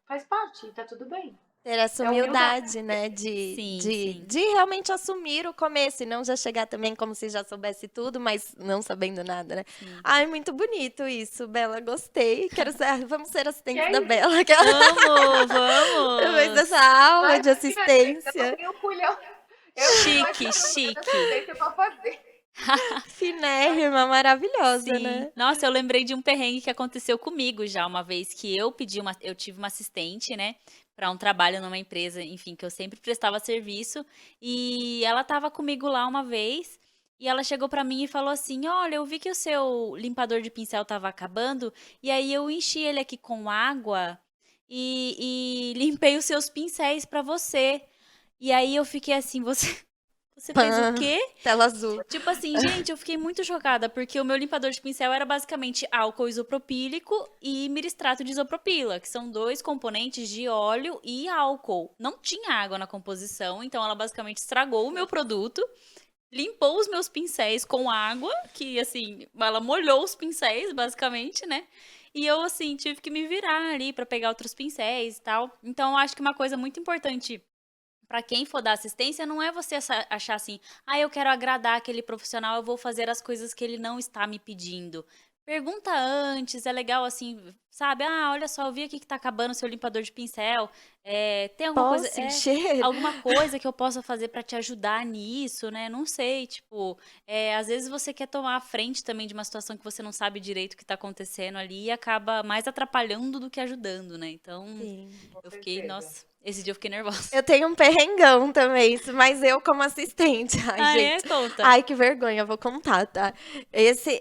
faz parte, tá tudo bem. Ter essa É humildade. humildade, né? De, Sim, de, sim. de realmente assumir o começo e não já chegar também como se já soubesse tudo, mas não sabendo nada, né? Sim. Ai, muito bonito isso, Bela. Gostei. Quero ser, vamos ser assistentes Que da isso? Bela. Aquela depois Vamos! dessa aula Vai, de imagina, gente, eu não assistência. tenho culhão. Eu tenho mais Chique, culhão de chique. assistência pra fazer. Finérrima, maravilhosa, Sim. né? Nossa, eu lembrei de um perrengue que aconteceu comigo já uma vez que eu tive uma assistente, né, para um trabalho numa empresa, enfim, que eu sempre prestava serviço, e ela estava comigo lá uma vez, e ela chegou para mim e falou assim: "Olha, eu vi que o seu limpador de pincel estava acabando, e aí eu enchi ele aqui com água e limpei os seus pincéis para você". E aí eu fiquei assim: "Você fez o Pã, quê?" tela azul. Tipo assim, gente, eu fiquei muito chocada, porque o meu limpador de pincel era basicamente álcool isopropílico e miristrato de isopropila, que são dois componentes de óleo e álcool. Não tinha água na composição, então ela basicamente estragou o meu produto, limpou os meus pincéis com água, que assim, ela molhou os pincéis, basicamente, né? E eu, assim, tive que me virar ali pra pegar outros pincéis e tal. Então, eu acho que uma coisa muito importante para quem for dar assistência, não é você achar assim, ah, eu quero agradar aquele profissional, eu vou fazer as coisas que ele não está me pedindo. Pergunta antes, é legal assim, sabe? Ah, olha só, eu vi aqui que tá acabando o seu limpador de pincel. Tem alguma coisa, Posso encher? alguma coisa que eu possa fazer para te ajudar nisso, né? Não sei, tipo, às vezes você quer tomar a frente também de uma situação que você não sabe direito o que tá acontecendo ali e acaba mais atrapalhando do que ajudando, né? Então, Sim. Com eu fiquei, certeza. nossa, esse dia eu fiquei nervosa. Eu tenho um perrengão também, mas eu como assistente. Ai, Ah, gente. Conta. Ai, que vergonha, eu vou contar, tá?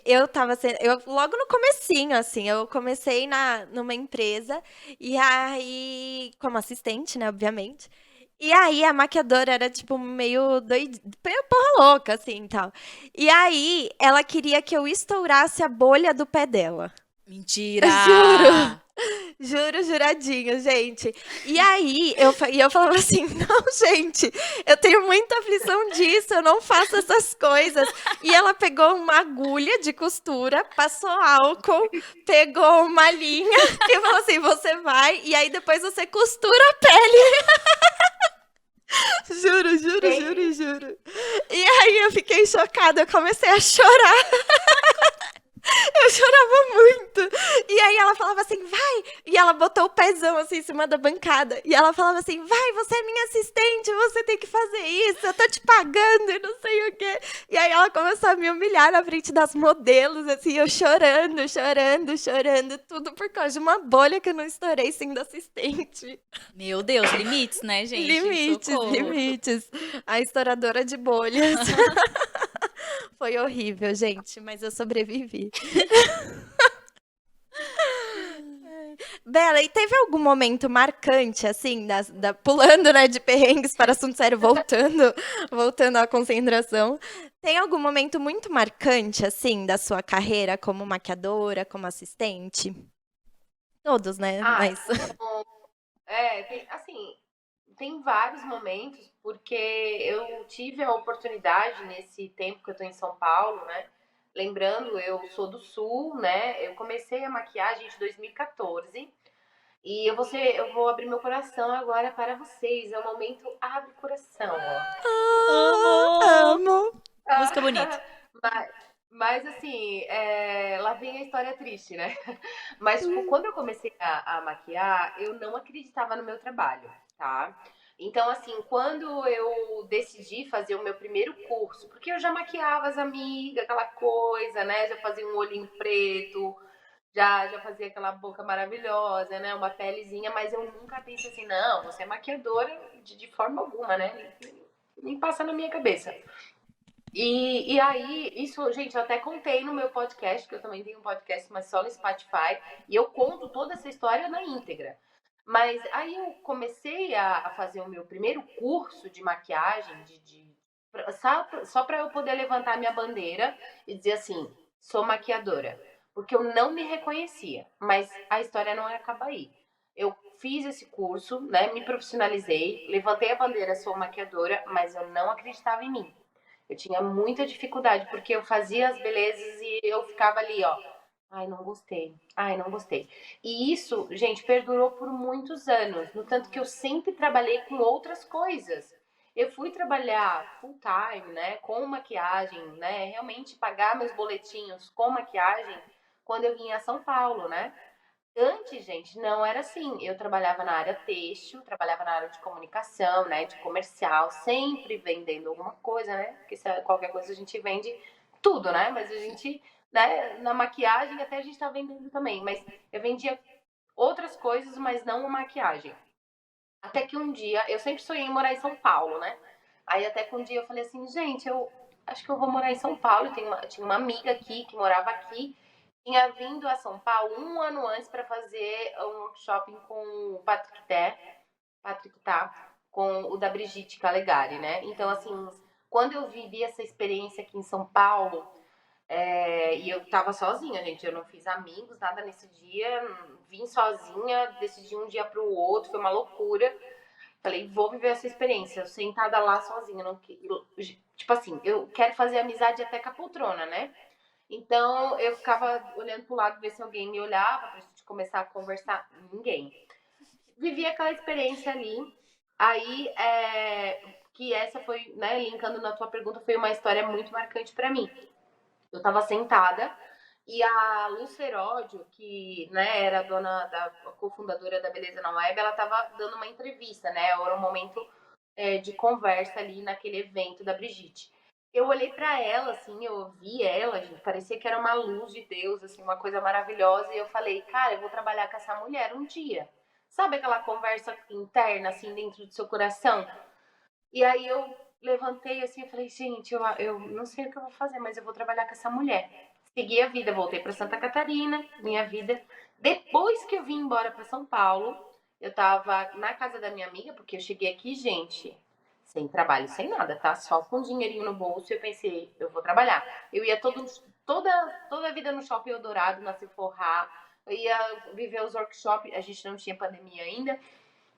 Eu tava sendo, eu logo no comecinho, assim, eu comecei numa empresa, e aí, como assistente, né, obviamente. E aí a maquiadora era, tipo, meio doida, meio porra louca, assim, tal. E aí, ela queria que eu estourasse a bolha do pé dela. Juro. Mentira! Juro, juradinho, gente. E aí, eu falava assim, não, gente, eu tenho muita aflição disso, eu não faço essas coisas. E ela pegou uma agulha de costura, passou álcool, pegou uma linha e falou assim, você vai, e aí depois você costura a pele. Juro, juro, juro, juro. E aí eu fiquei chocada, eu comecei a chorar. Eu chorava muito. E aí ela falava assim, vai. E ela botou o pezão assim em cima da bancada. E ela falava assim, vai, você é minha assistente, você tem que fazer isso, eu tô te pagando e não sei o quê. E aí ela começou a me humilhar na frente das modelos, assim, eu chorando, chorando, chorando. Tudo por causa de uma bolha que eu não estourei sendo assistente. Meu Deus, limites, né, gente? Limites, Socorro. limites. A estouradora de bolhas. Foi horrível, gente, mas eu sobrevivi. Bela, e teve algum momento marcante, assim, pulando, né, de perrengues para assunto sério, voltando à concentração. Tem algum momento muito marcante, assim, da sua carreira como maquiadora, como assistente? Todos, né? Ah, Mas. assim, tem vários momentos, porque eu tive a oportunidade nesse tempo que eu tô em São Paulo, né? Lembrando, eu sou do Sul, né? Eu comecei a maquiagem em 2014. E eu vou abrir meu coração agora para vocês. É o momento abre coração, ó. Ah, Amo! amo. Música bonita. Mas assim, lá vem a história triste, né? Mas, tipo, quando eu comecei a maquiar, eu não acreditava no meu trabalho, tá? Então, assim, quando eu decidi fazer o meu primeiro curso, porque eu já maquiava as amigas, aquela coisa, né? Já fazia um olhinho preto, já fazia aquela boca maravilhosa, né? Uma pelezinha, mas eu nunca pensei assim, não, você é maquiadora de forma alguma, né? Nem passa na minha cabeça. E aí, isso, gente, eu até contei no meu podcast, que eu também tenho um podcast, mas só no Spotify, e eu conto toda essa história na íntegra. Mas aí eu comecei a fazer o meu primeiro curso de maquiagem, só para eu poder levantar minha bandeira e dizer assim, sou maquiadora. Porque eu não me reconhecia, mas a história não acaba aí. Eu fiz esse curso, né, me profissionalizei, levantei a bandeira, sou maquiadora, mas eu não acreditava em mim. Eu tinha muita dificuldade, porque eu fazia as belezas e eu ficava ali, ó. Ai, não gostei. Ai, não gostei. E isso, gente, perdurou por muitos anos. No tanto que eu sempre trabalhei com outras coisas. Eu fui trabalhar full time, né, com maquiagem, né, realmente pagar meus boletinhos com maquiagem quando eu vinha a São Paulo, né? Antes, gente, não era assim. Eu trabalhava na área têxtil, trabalhava na área de comunicação, né, de comercial, sempre vendendo alguma coisa, né? Porque qualquer coisa a gente vende tudo, né? Mas a gente, né, na maquiagem até a gente tá vendendo também. Mas eu vendia outras coisas, mas não a maquiagem. Até que um dia, eu sempre sonhei em morar em São Paulo, né? Aí até que um dia eu falei assim, gente, eu acho que eu vou morar em São Paulo. Tinha uma amiga aqui que morava aqui, tinha vindo a São Paulo um ano antes para fazer um workshop com o Patrick Tá, com o da Brigitte Calegari, né? Então, assim, quando eu vivi essa experiência aqui em São Paulo, e eu tava sozinha, gente, eu não fiz amigos, nada nesse dia, vim sozinha, decidi um dia pro outro, foi uma loucura. Falei, vou viver essa experiência, sentada lá sozinha, não, tipo assim, eu quero fazer amizade até com a poltrona, né? Então eu ficava olhando pro lado, ver se alguém me olhava pra gente começar a conversar. Ninguém. Vivi aquela experiência ali. Aí, que essa foi, né, linkando na tua pergunta, foi uma história muito marcante pra mim. Eu tava sentada e a Luz Feródio, que, né, era a dona da a cofundadora da Beleza na Web, ela tava dando uma entrevista, né? Era um momento de conversa ali naquele evento da Brigitte. Eu olhei pra ela, assim, eu vi ela, gente, parecia que era uma luz de Deus, assim, uma coisa maravilhosa. E eu falei, cara, eu vou trabalhar com essa mulher um dia. Sabe aquela conversa interna, assim, dentro do seu coração? E aí eu levantei assim e falei, gente, eu não sei o que eu vou fazer, mas eu vou trabalhar com essa mulher. Segui a vida, voltei para Santa Catarina, minha vida. Depois que eu vim embora para São Paulo, eu tava na casa da minha amiga, porque eu cheguei aqui, gente, sem trabalho, sem nada, tá? Só com dinheirinho no bolso. E eu pensei, eu vou trabalhar. Eu ia toda a vida no Shopping Eldorado, na Sephora. Eu ia viver os workshops, a gente não tinha pandemia ainda.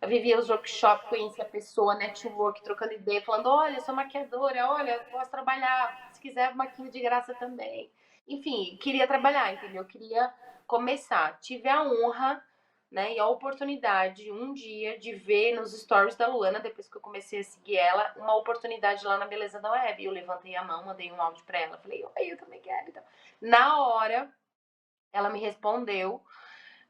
Eu vivia os workshops, conhecia a pessoa, network, trocando ideia, falando, olha, eu sou maquiadora, olha, posso trabalhar, se quiser maquilho de graça também. Enfim, queria trabalhar, entendeu? Eu queria começar. Tive a honra, né, e a oportunidade, um dia, de ver nos stories da Luana, depois que eu comecei a seguir ela, uma oportunidade lá na Beleza da Web. Eu levantei a mão, mandei um áudio pra ela, falei, oi, eu também quero. Então, na hora, ela me respondeu,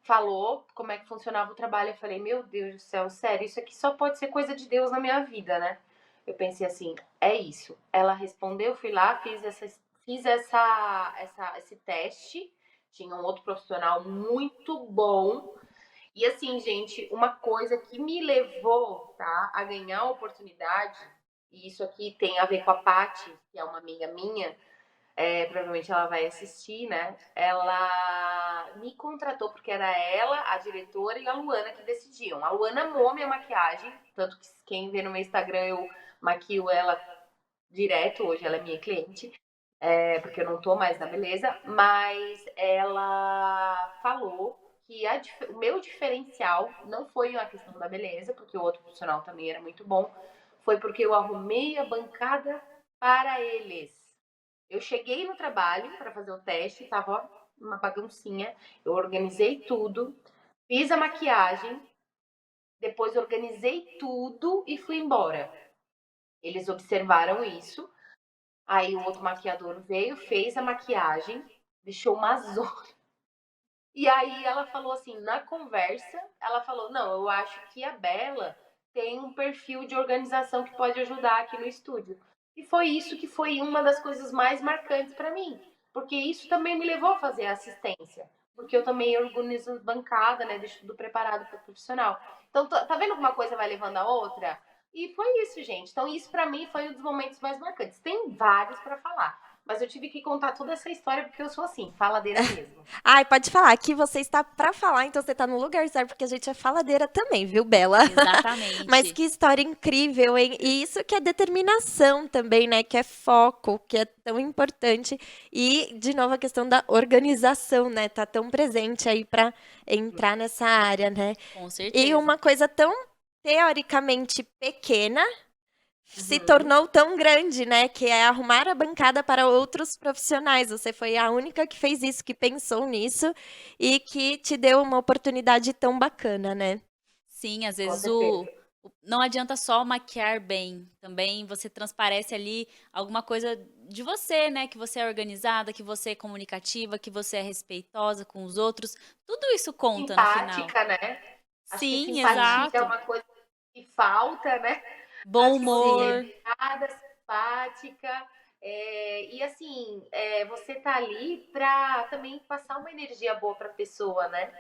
falou como é que funcionava o trabalho. Eu falei, meu Deus do céu, sério, isso aqui só pode ser coisa de Deus na minha vida, né? Eu pensei assim, é isso. Ela respondeu, fui lá, esse teste. Tinha um outro profissional muito bom. E assim, gente, uma coisa que me levou, tá, a ganhar a oportunidade, e isso aqui tem a ver com a Paty, que é uma amiga minha, provavelmente ela vai assistir, né? Ela me contratou porque era ela, a diretora e a Luana que decidiam. A Luana amou minha maquiagem, tanto que quem vê no meu Instagram eu maquio ela direto, hoje ela é minha cliente, porque eu não tô mais na beleza, mas ela falou que o meu diferencial não foi a questão da beleza, porque o outro profissional também era muito bom, foi porque eu arrumei a bancada para eles. Eu cheguei no trabalho para fazer o teste, tava uma baguncinha. Eu organizei tudo, fiz a maquiagem, depois organizei tudo e fui embora. Eles observaram isso. Aí o outro maquiador veio, fez a maquiagem, deixou uma zona. E aí ela falou assim, na conversa, ela falou, não, eu acho que a Bela tem um perfil de organização que pode ajudar aqui no estúdio. E foi isso que foi uma das coisas mais marcantes para mim, porque isso também me levou a fazer assistência, porque eu também organizo bancada, né, deixo tudo preparado para profissional. Então, tá vendo como uma coisa vai levando a outra? E foi isso, gente. Então, isso para mim foi um dos momentos mais marcantes. Tem vários para falar, mas eu tive que contar toda essa história porque eu sou assim, faladeira mesmo. Ai, pode falar. Aqui você está pra falar, então você tá no lugar certo, porque a gente é faladeira também, viu, Bela? Mas Exatamente. que história incrível, hein? E isso que é determinação também, né? Que é foco, que é tão importante. E, de novo, a questão da organização, né? Tá tão presente aí pra entrar nessa área, né? Com E certeza. uma coisa tão teoricamente pequena se Uhum. tornou tão grande, né? Que é arrumar a bancada para outros profissionais. Você foi a única que fez isso, que pensou nisso e que te deu uma oportunidade tão bacana, né? Sim, às Com vezes certeza. não adianta só maquiar bem, também você transparece ali alguma coisa de você, né? Que você é organizada, que você é comunicativa, que você é respeitosa com os outros. Tudo isso conta no final. Simpática, né? Acho que Sim, simpatia é exato. uma coisa que falta, né? Bom Acho que você é humor. educada, simpática. E assim, você tá ali pra também passar uma energia boa pra pessoa, né?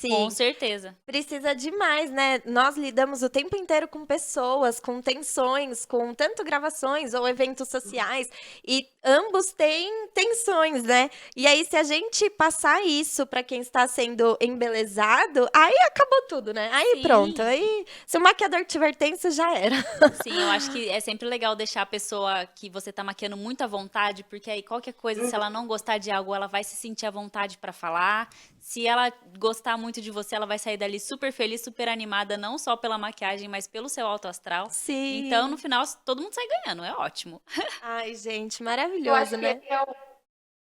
Com Sim. certeza. Precisa demais, né? Nós lidamos o tempo inteiro com pessoas, com tensões, com tanto gravações ou eventos sociais, e ambos têm tensões, né? E aí, se a gente passar isso para quem está sendo embelezado, aí acabou tudo, né? Aí pronto. Sim. Aí, se o maquiador tiver tenso, já era. Sim, eu acho que é sempre legal deixar a pessoa que você tá maquiando muito à vontade, porque aí qualquer coisa, se ela não gostar de algo, ela vai se sentir à vontade pra falar. Se ela gostar muito de você, ela vai sair dali super feliz, super animada, não só pela maquiagem, mas pelo seu alto astral. Então, no Sim. final, todo mundo sai ganhando, é ótimo. Ai, gente, Eu maravilhoso, acho que né? esse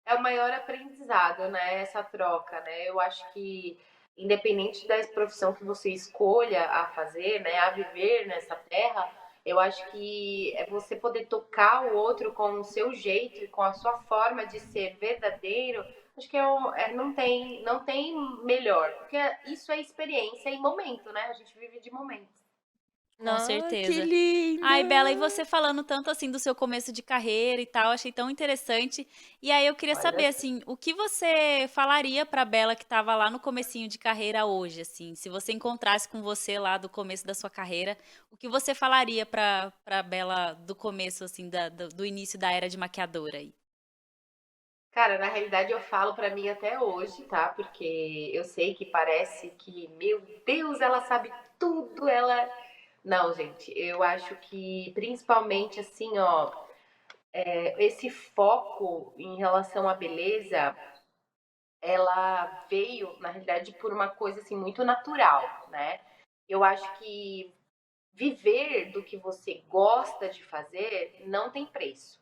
é o maior aprendizado, né? Essa troca, né? Eu acho que, independente da profissão que você escolha a fazer, né? A viver nessa terra, eu acho que é você poder tocar o outro com o seu jeito e com a sua forma de ser verdadeiro. Acho que não tem melhor, porque isso é experiência e momento, né? A gente vive de momentos. Com Nossa, que certeza. lindo! Ai, Bela, e você falando tanto assim do seu começo de carreira e tal, achei tão interessante. E aí eu queria Olha, saber assim, o que você falaria pra Bela que estava lá no comecinho de carreira hoje, assim, se você encontrasse com você lá do começo da sua carreira, o que você falaria pra Bela do começo assim, do início da era de maquiadora aí? cara, na realidade eu falo pra mim até hoje, tá? Porque eu sei que parece que, meu Deus, ela sabe tudo, ela. Não, gente, eu acho que principalmente assim, ó, esse foco em relação à beleza, ela veio, na realidade, por uma coisa assim muito natural, né? Eu acho que viver do que você gosta de fazer não tem preço.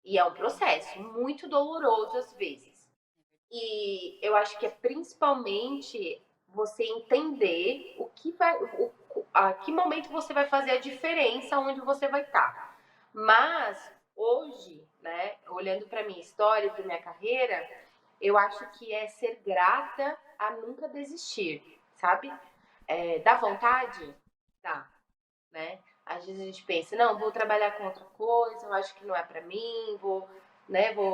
E é um processo muito doloroso às vezes. E eu acho que é principalmente você entender a que momento você vai fazer a diferença onde você vai estar. Mas hoje, né, olhando para minha história e para minha carreira, eu acho que é ser grata a nunca desistir, sabe? Dá vontade? Dá, né? Às vezes a gente pensa, não, vou trabalhar com outra coisa, eu acho que não é para mim, vou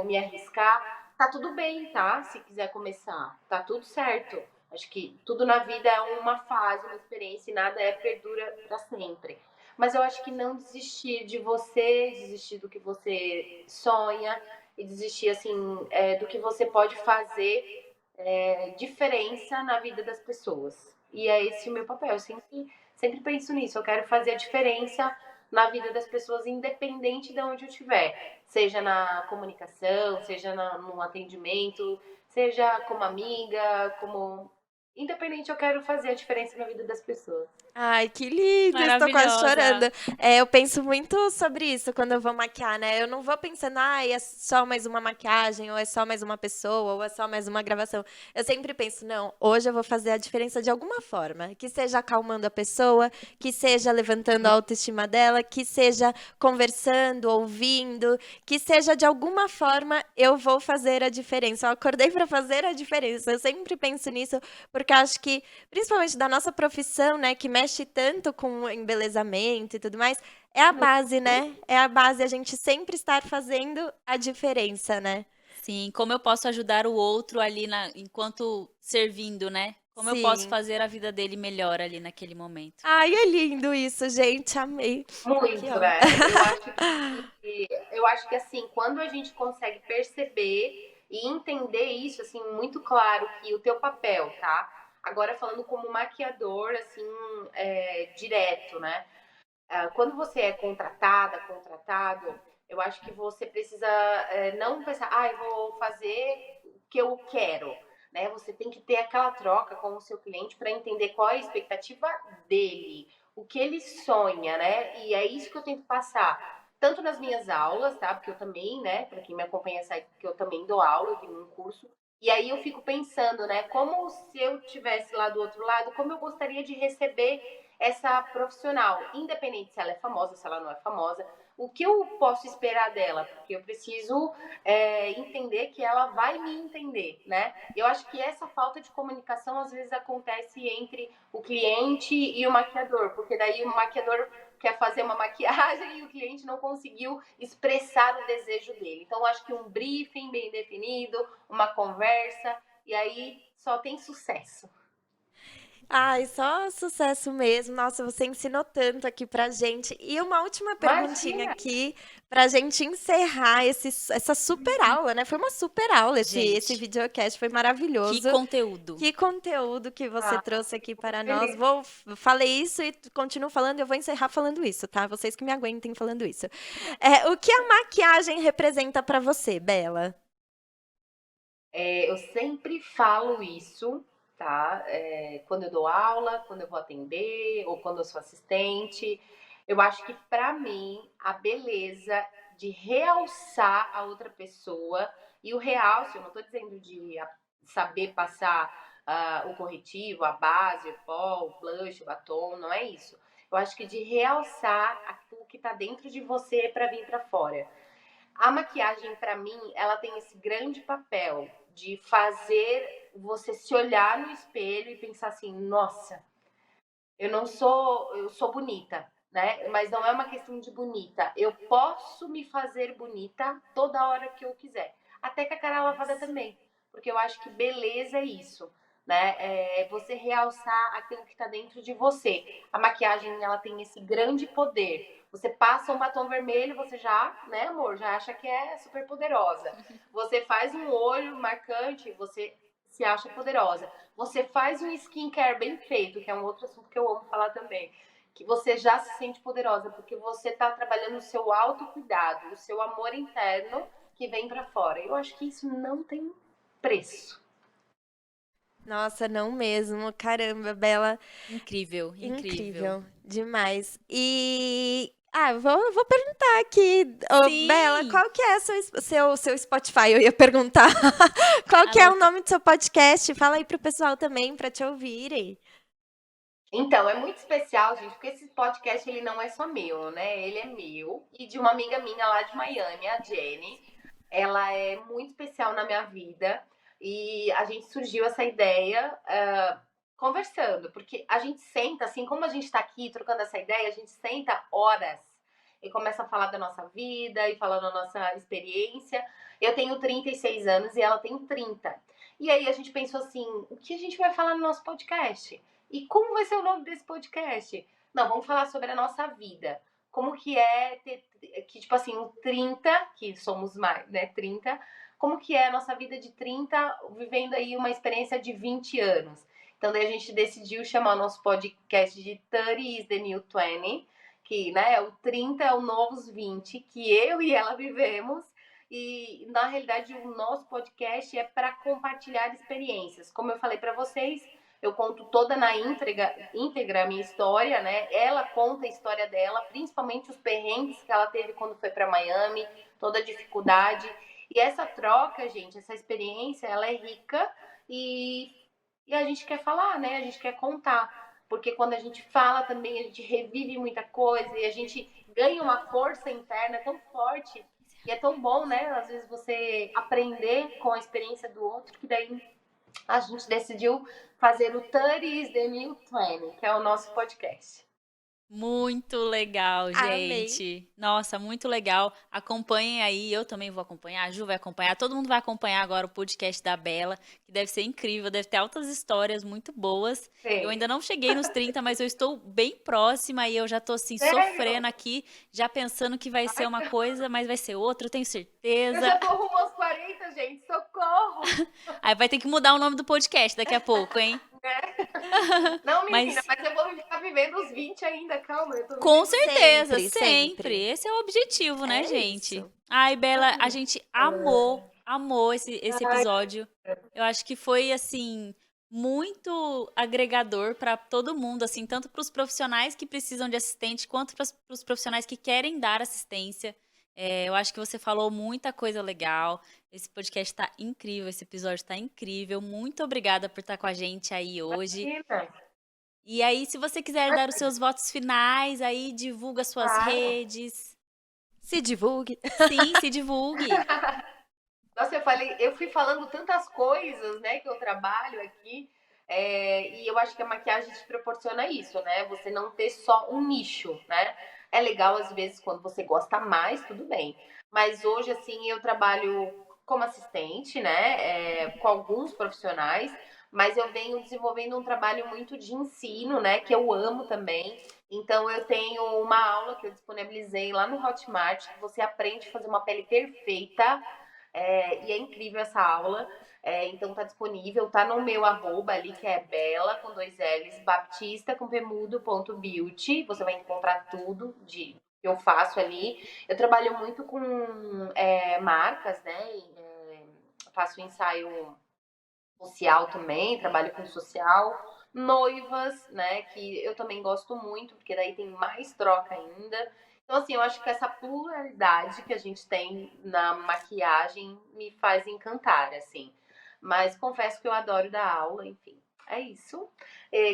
me arriscar. Tá tudo bem, tá? Se quiser começar, tá tudo certo. Acho que tudo na vida é uma fase, uma experiência e nada perdura para sempre. Mas eu acho que não desistir de você, desistir do que você sonha e desistir assim do que você pode fazer diferença na vida das pessoas. E é esse o meu papel. Eu sempre penso nisso. Eu quero fazer a diferença na vida das pessoas, independente de onde eu estiver. Seja na comunicação, seja no atendimento, seja como amiga, como independente, eu quero fazer a diferença na vida das pessoas. Ai, que lindo, estou quase Maravilhosa. chorando. Eu penso muito sobre isso quando eu vou maquiar, né? Eu não vou pensando, ai, é só mais uma maquiagem, ou é só mais uma pessoa, ou é só mais uma gravação. Eu sempre penso, não, hoje eu vou fazer a diferença de alguma forma. Que seja acalmando a pessoa, que seja levantando a autoestima dela, que seja conversando, ouvindo, que seja de alguma forma eu vou fazer a diferença. Eu acordei para fazer a diferença. Eu sempre penso nisso, porque eu acho que principalmente da nossa profissão, né, que mexe tanto com o embelezamento e tudo mais, é a base, né? É a base a gente sempre estar fazendo a diferença, né? Sim, como eu posso ajudar o outro ali enquanto servindo, né? Como eu posso Sim. fazer a vida dele melhor ali naquele momento. Ai, é lindo isso, gente. Amei. Aqui, Muito, ó. né? Eu acho que assim, quando a gente consegue perceber e entender isso, assim, muito claro que o teu papel, tá? Agora falando como maquiador, assim, direto, né? Quando você é contratado, eu acho que você precisa não pensar, eu vou fazer o que eu quero, né? Você tem que ter aquela troca com o seu cliente para entender qual é a expectativa dele, o que ele sonha, né? E é isso que eu tento passar. Tanto nas minhas aulas, tá? Porque eu também, né? Para quem me acompanha sabe que eu também dou aula, eu tenho um curso. E aí eu fico pensando, né? Como se eu tivesse lá do outro lado, como eu gostaria de receber essa profissional, independente se ela é famosa, se ela não é famosa, o que eu posso esperar dela? Porque eu preciso entender que ela vai me entender, né? Eu acho que essa falta de comunicação às vezes acontece entre o cliente e o maquiador, porque daí o maquiador quer fazer uma maquiagem e o cliente não conseguiu expressar o desejo dele. Então, acho que um briefing bem definido, uma conversa, e aí só tem sucesso. Ai, só sucesso mesmo. Nossa, você ensinou tanto aqui pra gente. E uma última perguntinha Imagina! aqui pra gente encerrar essa super aula, né? Foi uma super aula esse Gente, videocast, foi que maravilhoso. conteúdo. Que conteúdo que você Ah, trouxe aqui para nós. feliz. Falei isso e continuo falando, e eu vou encerrar falando isso, tá? Vocês que me aguentem falando isso. O que a maquiagem representa pra você, Bela? Eu sempre falo isso, tá? Quando eu dou aula, quando eu vou atender, ou quando eu sou assistente. Eu acho que, para mim, a beleza de realçar a outra pessoa, e o realce, eu não estou dizendo de saber passar o corretivo, a base, o pó, o blush, o batom, não é isso. Eu acho que de realçar aquilo que está dentro de você para vir para fora. A maquiagem, para mim, ela tem esse grande papel de fazer você se olhar no espelho e pensar assim: nossa, eu sou bonita, né? Mas não é uma questão de bonita. Eu posso me fazer bonita toda hora que eu quiser, até com a cara lavada também, porque eu acho que beleza é isso, né? É você realçar aquilo que está dentro de você. A maquiagem, ela tem esse grande poder. Você passa um batom vermelho, você já, né, amor, já acha que é super poderosa. Você faz um olho marcante, você se acha poderosa. Você faz um skincare bem feito, que é um outro assunto que eu amo falar também, que você já se sente poderosa, porque você está trabalhando o seu autocuidado, o seu amor interno que vem para fora. Eu acho que isso não tem preço. Nossa, não mesmo. Caramba, Bela. Incrível, incrível. Incrível. Demais. Vou perguntar aqui, ô, Bela, Sim! qual que é seu Spotify? Eu ia perguntar. Qual que é o Anota. nome do seu podcast? Fala aí pro pessoal também, pra te ouvirem. Então, é muito especial, gente, porque esse podcast ele não é só meu, né? Ele é meu e de uma amiga minha lá de Miami, a Jenny. Ela é muito especial na minha vida e a gente surgiu essa ideia conversando, porque a gente senta, assim como a gente está aqui trocando essa ideia, a gente senta horas e começa a falar da nossa vida e falando da nossa experiência. Eu tenho 36 anos e ela tem 30. E aí a gente pensou assim, o que a gente vai falar no nosso podcast? E como vai ser o nome desse podcast? Não, vamos falar sobre a nossa vida. Como que é ter, que tipo assim, o 30, que somos mais, né, 30, como que é a nossa vida de 30 vivendo aí uma experiência de 20 anos. Então daí a gente decidiu chamar o nosso podcast de 30 is the new 20, que, né, o 30 é o novos 20, que eu e ela vivemos. E na realidade o nosso podcast é para compartilhar experiências. Como eu falei para vocês, eu conto toda na íntegra a minha história, né? Ela conta a história dela, principalmente os perrengues que ela teve quando foi para Miami, toda a dificuldade. E essa troca, gente, essa experiência, ela é rica e a gente quer falar, né? A gente quer contar. Porque quando a gente fala também, a gente revive muita coisa e a gente ganha uma força interna tão forte. E é tão bom, né? Às vezes você aprender com a experiência do outro, que daí a gente decidiu fazer o 30 is the New 20, que é o nosso podcast. Muito legal, Amei. gente. Nossa, muito legal. Acompanhem aí, eu também vou acompanhar, a Ju vai acompanhar, todo mundo vai acompanhar agora o podcast da Bela, que deve ser incrível, deve ter altas histórias muito boas. Eu ainda não cheguei nos 30, mas eu estou bem próxima e eu já tô assim, Sério? sofrendo aqui, já pensando que vai ser uma coisa, mas vai ser outra, eu tenho Eu certeza. já tô rumo aos 40, gente, socorro! Aí vai ter que mudar o nome do podcast daqui a pouco, hein? Não, menina, Mas mas eu vou ficar vivendo os 20 ainda, calma. Eu tô com vivendo... certeza, Sempre, sempre. sempre. Esse é o objetivo, né, É gente? isso. Ai, Bela, a gente amou esse Ai, episódio. Eu acho que foi, assim, muito agregador para todo mundo, assim, tanto para os profissionais que precisam de assistente, quanto para os profissionais que querem dar assistência. Eu acho que você falou muita coisa legal. Esse podcast tá incrível, esse episódio tá incrível. Muito obrigada por estar com a gente aí hoje. imagina. E aí, se você quiser dar os seus votos finais, aí divulga suas Claro. redes. Se divulgue. Sim, se divulgue. Nossa, eu fui falando tantas coisas, né, que eu trabalho aqui, e eu acho que a maquiagem te proporciona isso, né? Você não ter só um nicho, né? É legal às vezes quando você gosta mais, tudo bem. Mas hoje, assim, eu trabalho como assistente, né, com alguns profissionais, mas eu venho desenvolvendo um trabalho muito de ensino, né, que eu amo também. Então eu tenho uma aula que eu disponibilizei lá no Hotmart, que você aprende a fazer uma pele perfeita, e é incrível essa aula. Então tá disponível, tá no meu arroba ali, que é Bela, com 2 L's, Baptista, com Beauty. Você vai encontrar tudo que eu faço ali. Eu trabalho muito com marcas, né? Faço ensaio social também, trabalho com social. Noivas, né? Que eu também gosto muito, porque daí tem mais troca ainda. Então, assim, eu acho que essa pluralidade que a gente tem na maquiagem me faz encantar, assim. Mas confesso que eu adoro dar aula, enfim. É isso.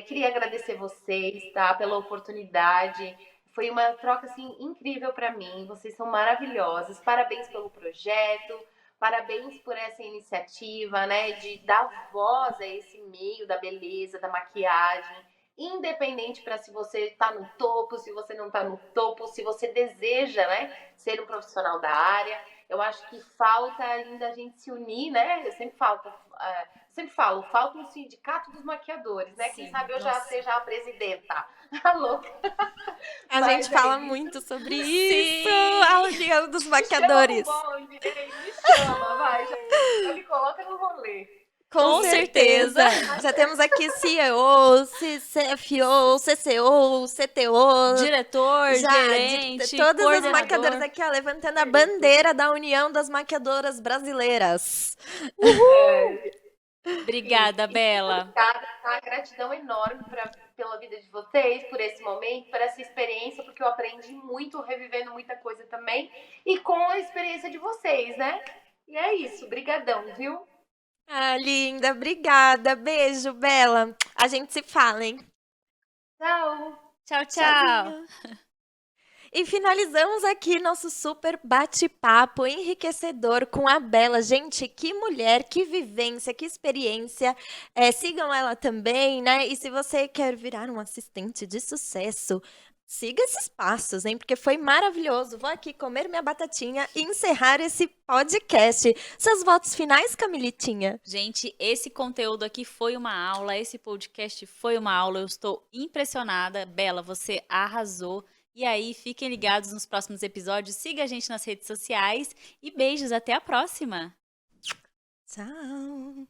Queria agradecer vocês, tá? Pela oportunidade. Foi uma troca, assim, incrível para mim. Vocês são maravilhosas. Parabéns pelo projeto. Parabéns por essa iniciativa, né? De dar voz a esse meio da beleza, da maquiagem. Independente para se você está no topo, se você não está no topo, se você deseja, né, ser um profissional da área. Eu acho que falta ainda a gente se unir, né? Eu sempre falo, falta um sindicato dos maquiadores, né? Quem Sim, sabe eu já nossa. seja a presidenta. A louca. A Mas gente fala isso. muito sobre Sim. isso. A União dos Me Maquiadores. chama pro bonde, me chama, vai. Já me coloca no rolê. Com certeza. Já temos aqui CEO, CFO, CCO, CTO. Diretor, Já, gerente, todas as coordenador. maquiadoras aqui, ó, levantando a bandeira da União das Maquiadoras Brasileiras. Obrigada, Bela. Obrigada, tá? Gratidão enorme pela vida de vocês, por esse momento, por essa experiência, porque eu aprendi muito, revivendo muita coisa também, e com a experiência de vocês, né? E é isso, brigadão, viu? Ah, linda, obrigada. Beijo, Bela. A gente se fala, hein? Tchau! Tchau, tchau. Tchauzinho. E finalizamos aqui nosso super bate-papo enriquecedor com a Bela. Gente, que mulher, que vivência, que experiência. Sigam ela também, né? E se você quer virar um assistente de sucesso, siga esses passos, hein? Porque foi maravilhoso. Vou aqui comer minha batatinha e encerrar esse podcast. Seus votos finais, Camilitinha? Gente, esse conteúdo aqui foi uma aula, esse podcast foi uma aula. Eu estou impressionada. Bela, você arrasou. E aí, fiquem ligados nos próximos episódios. Siga a gente nas redes sociais. E beijos, até a próxima! Tchau!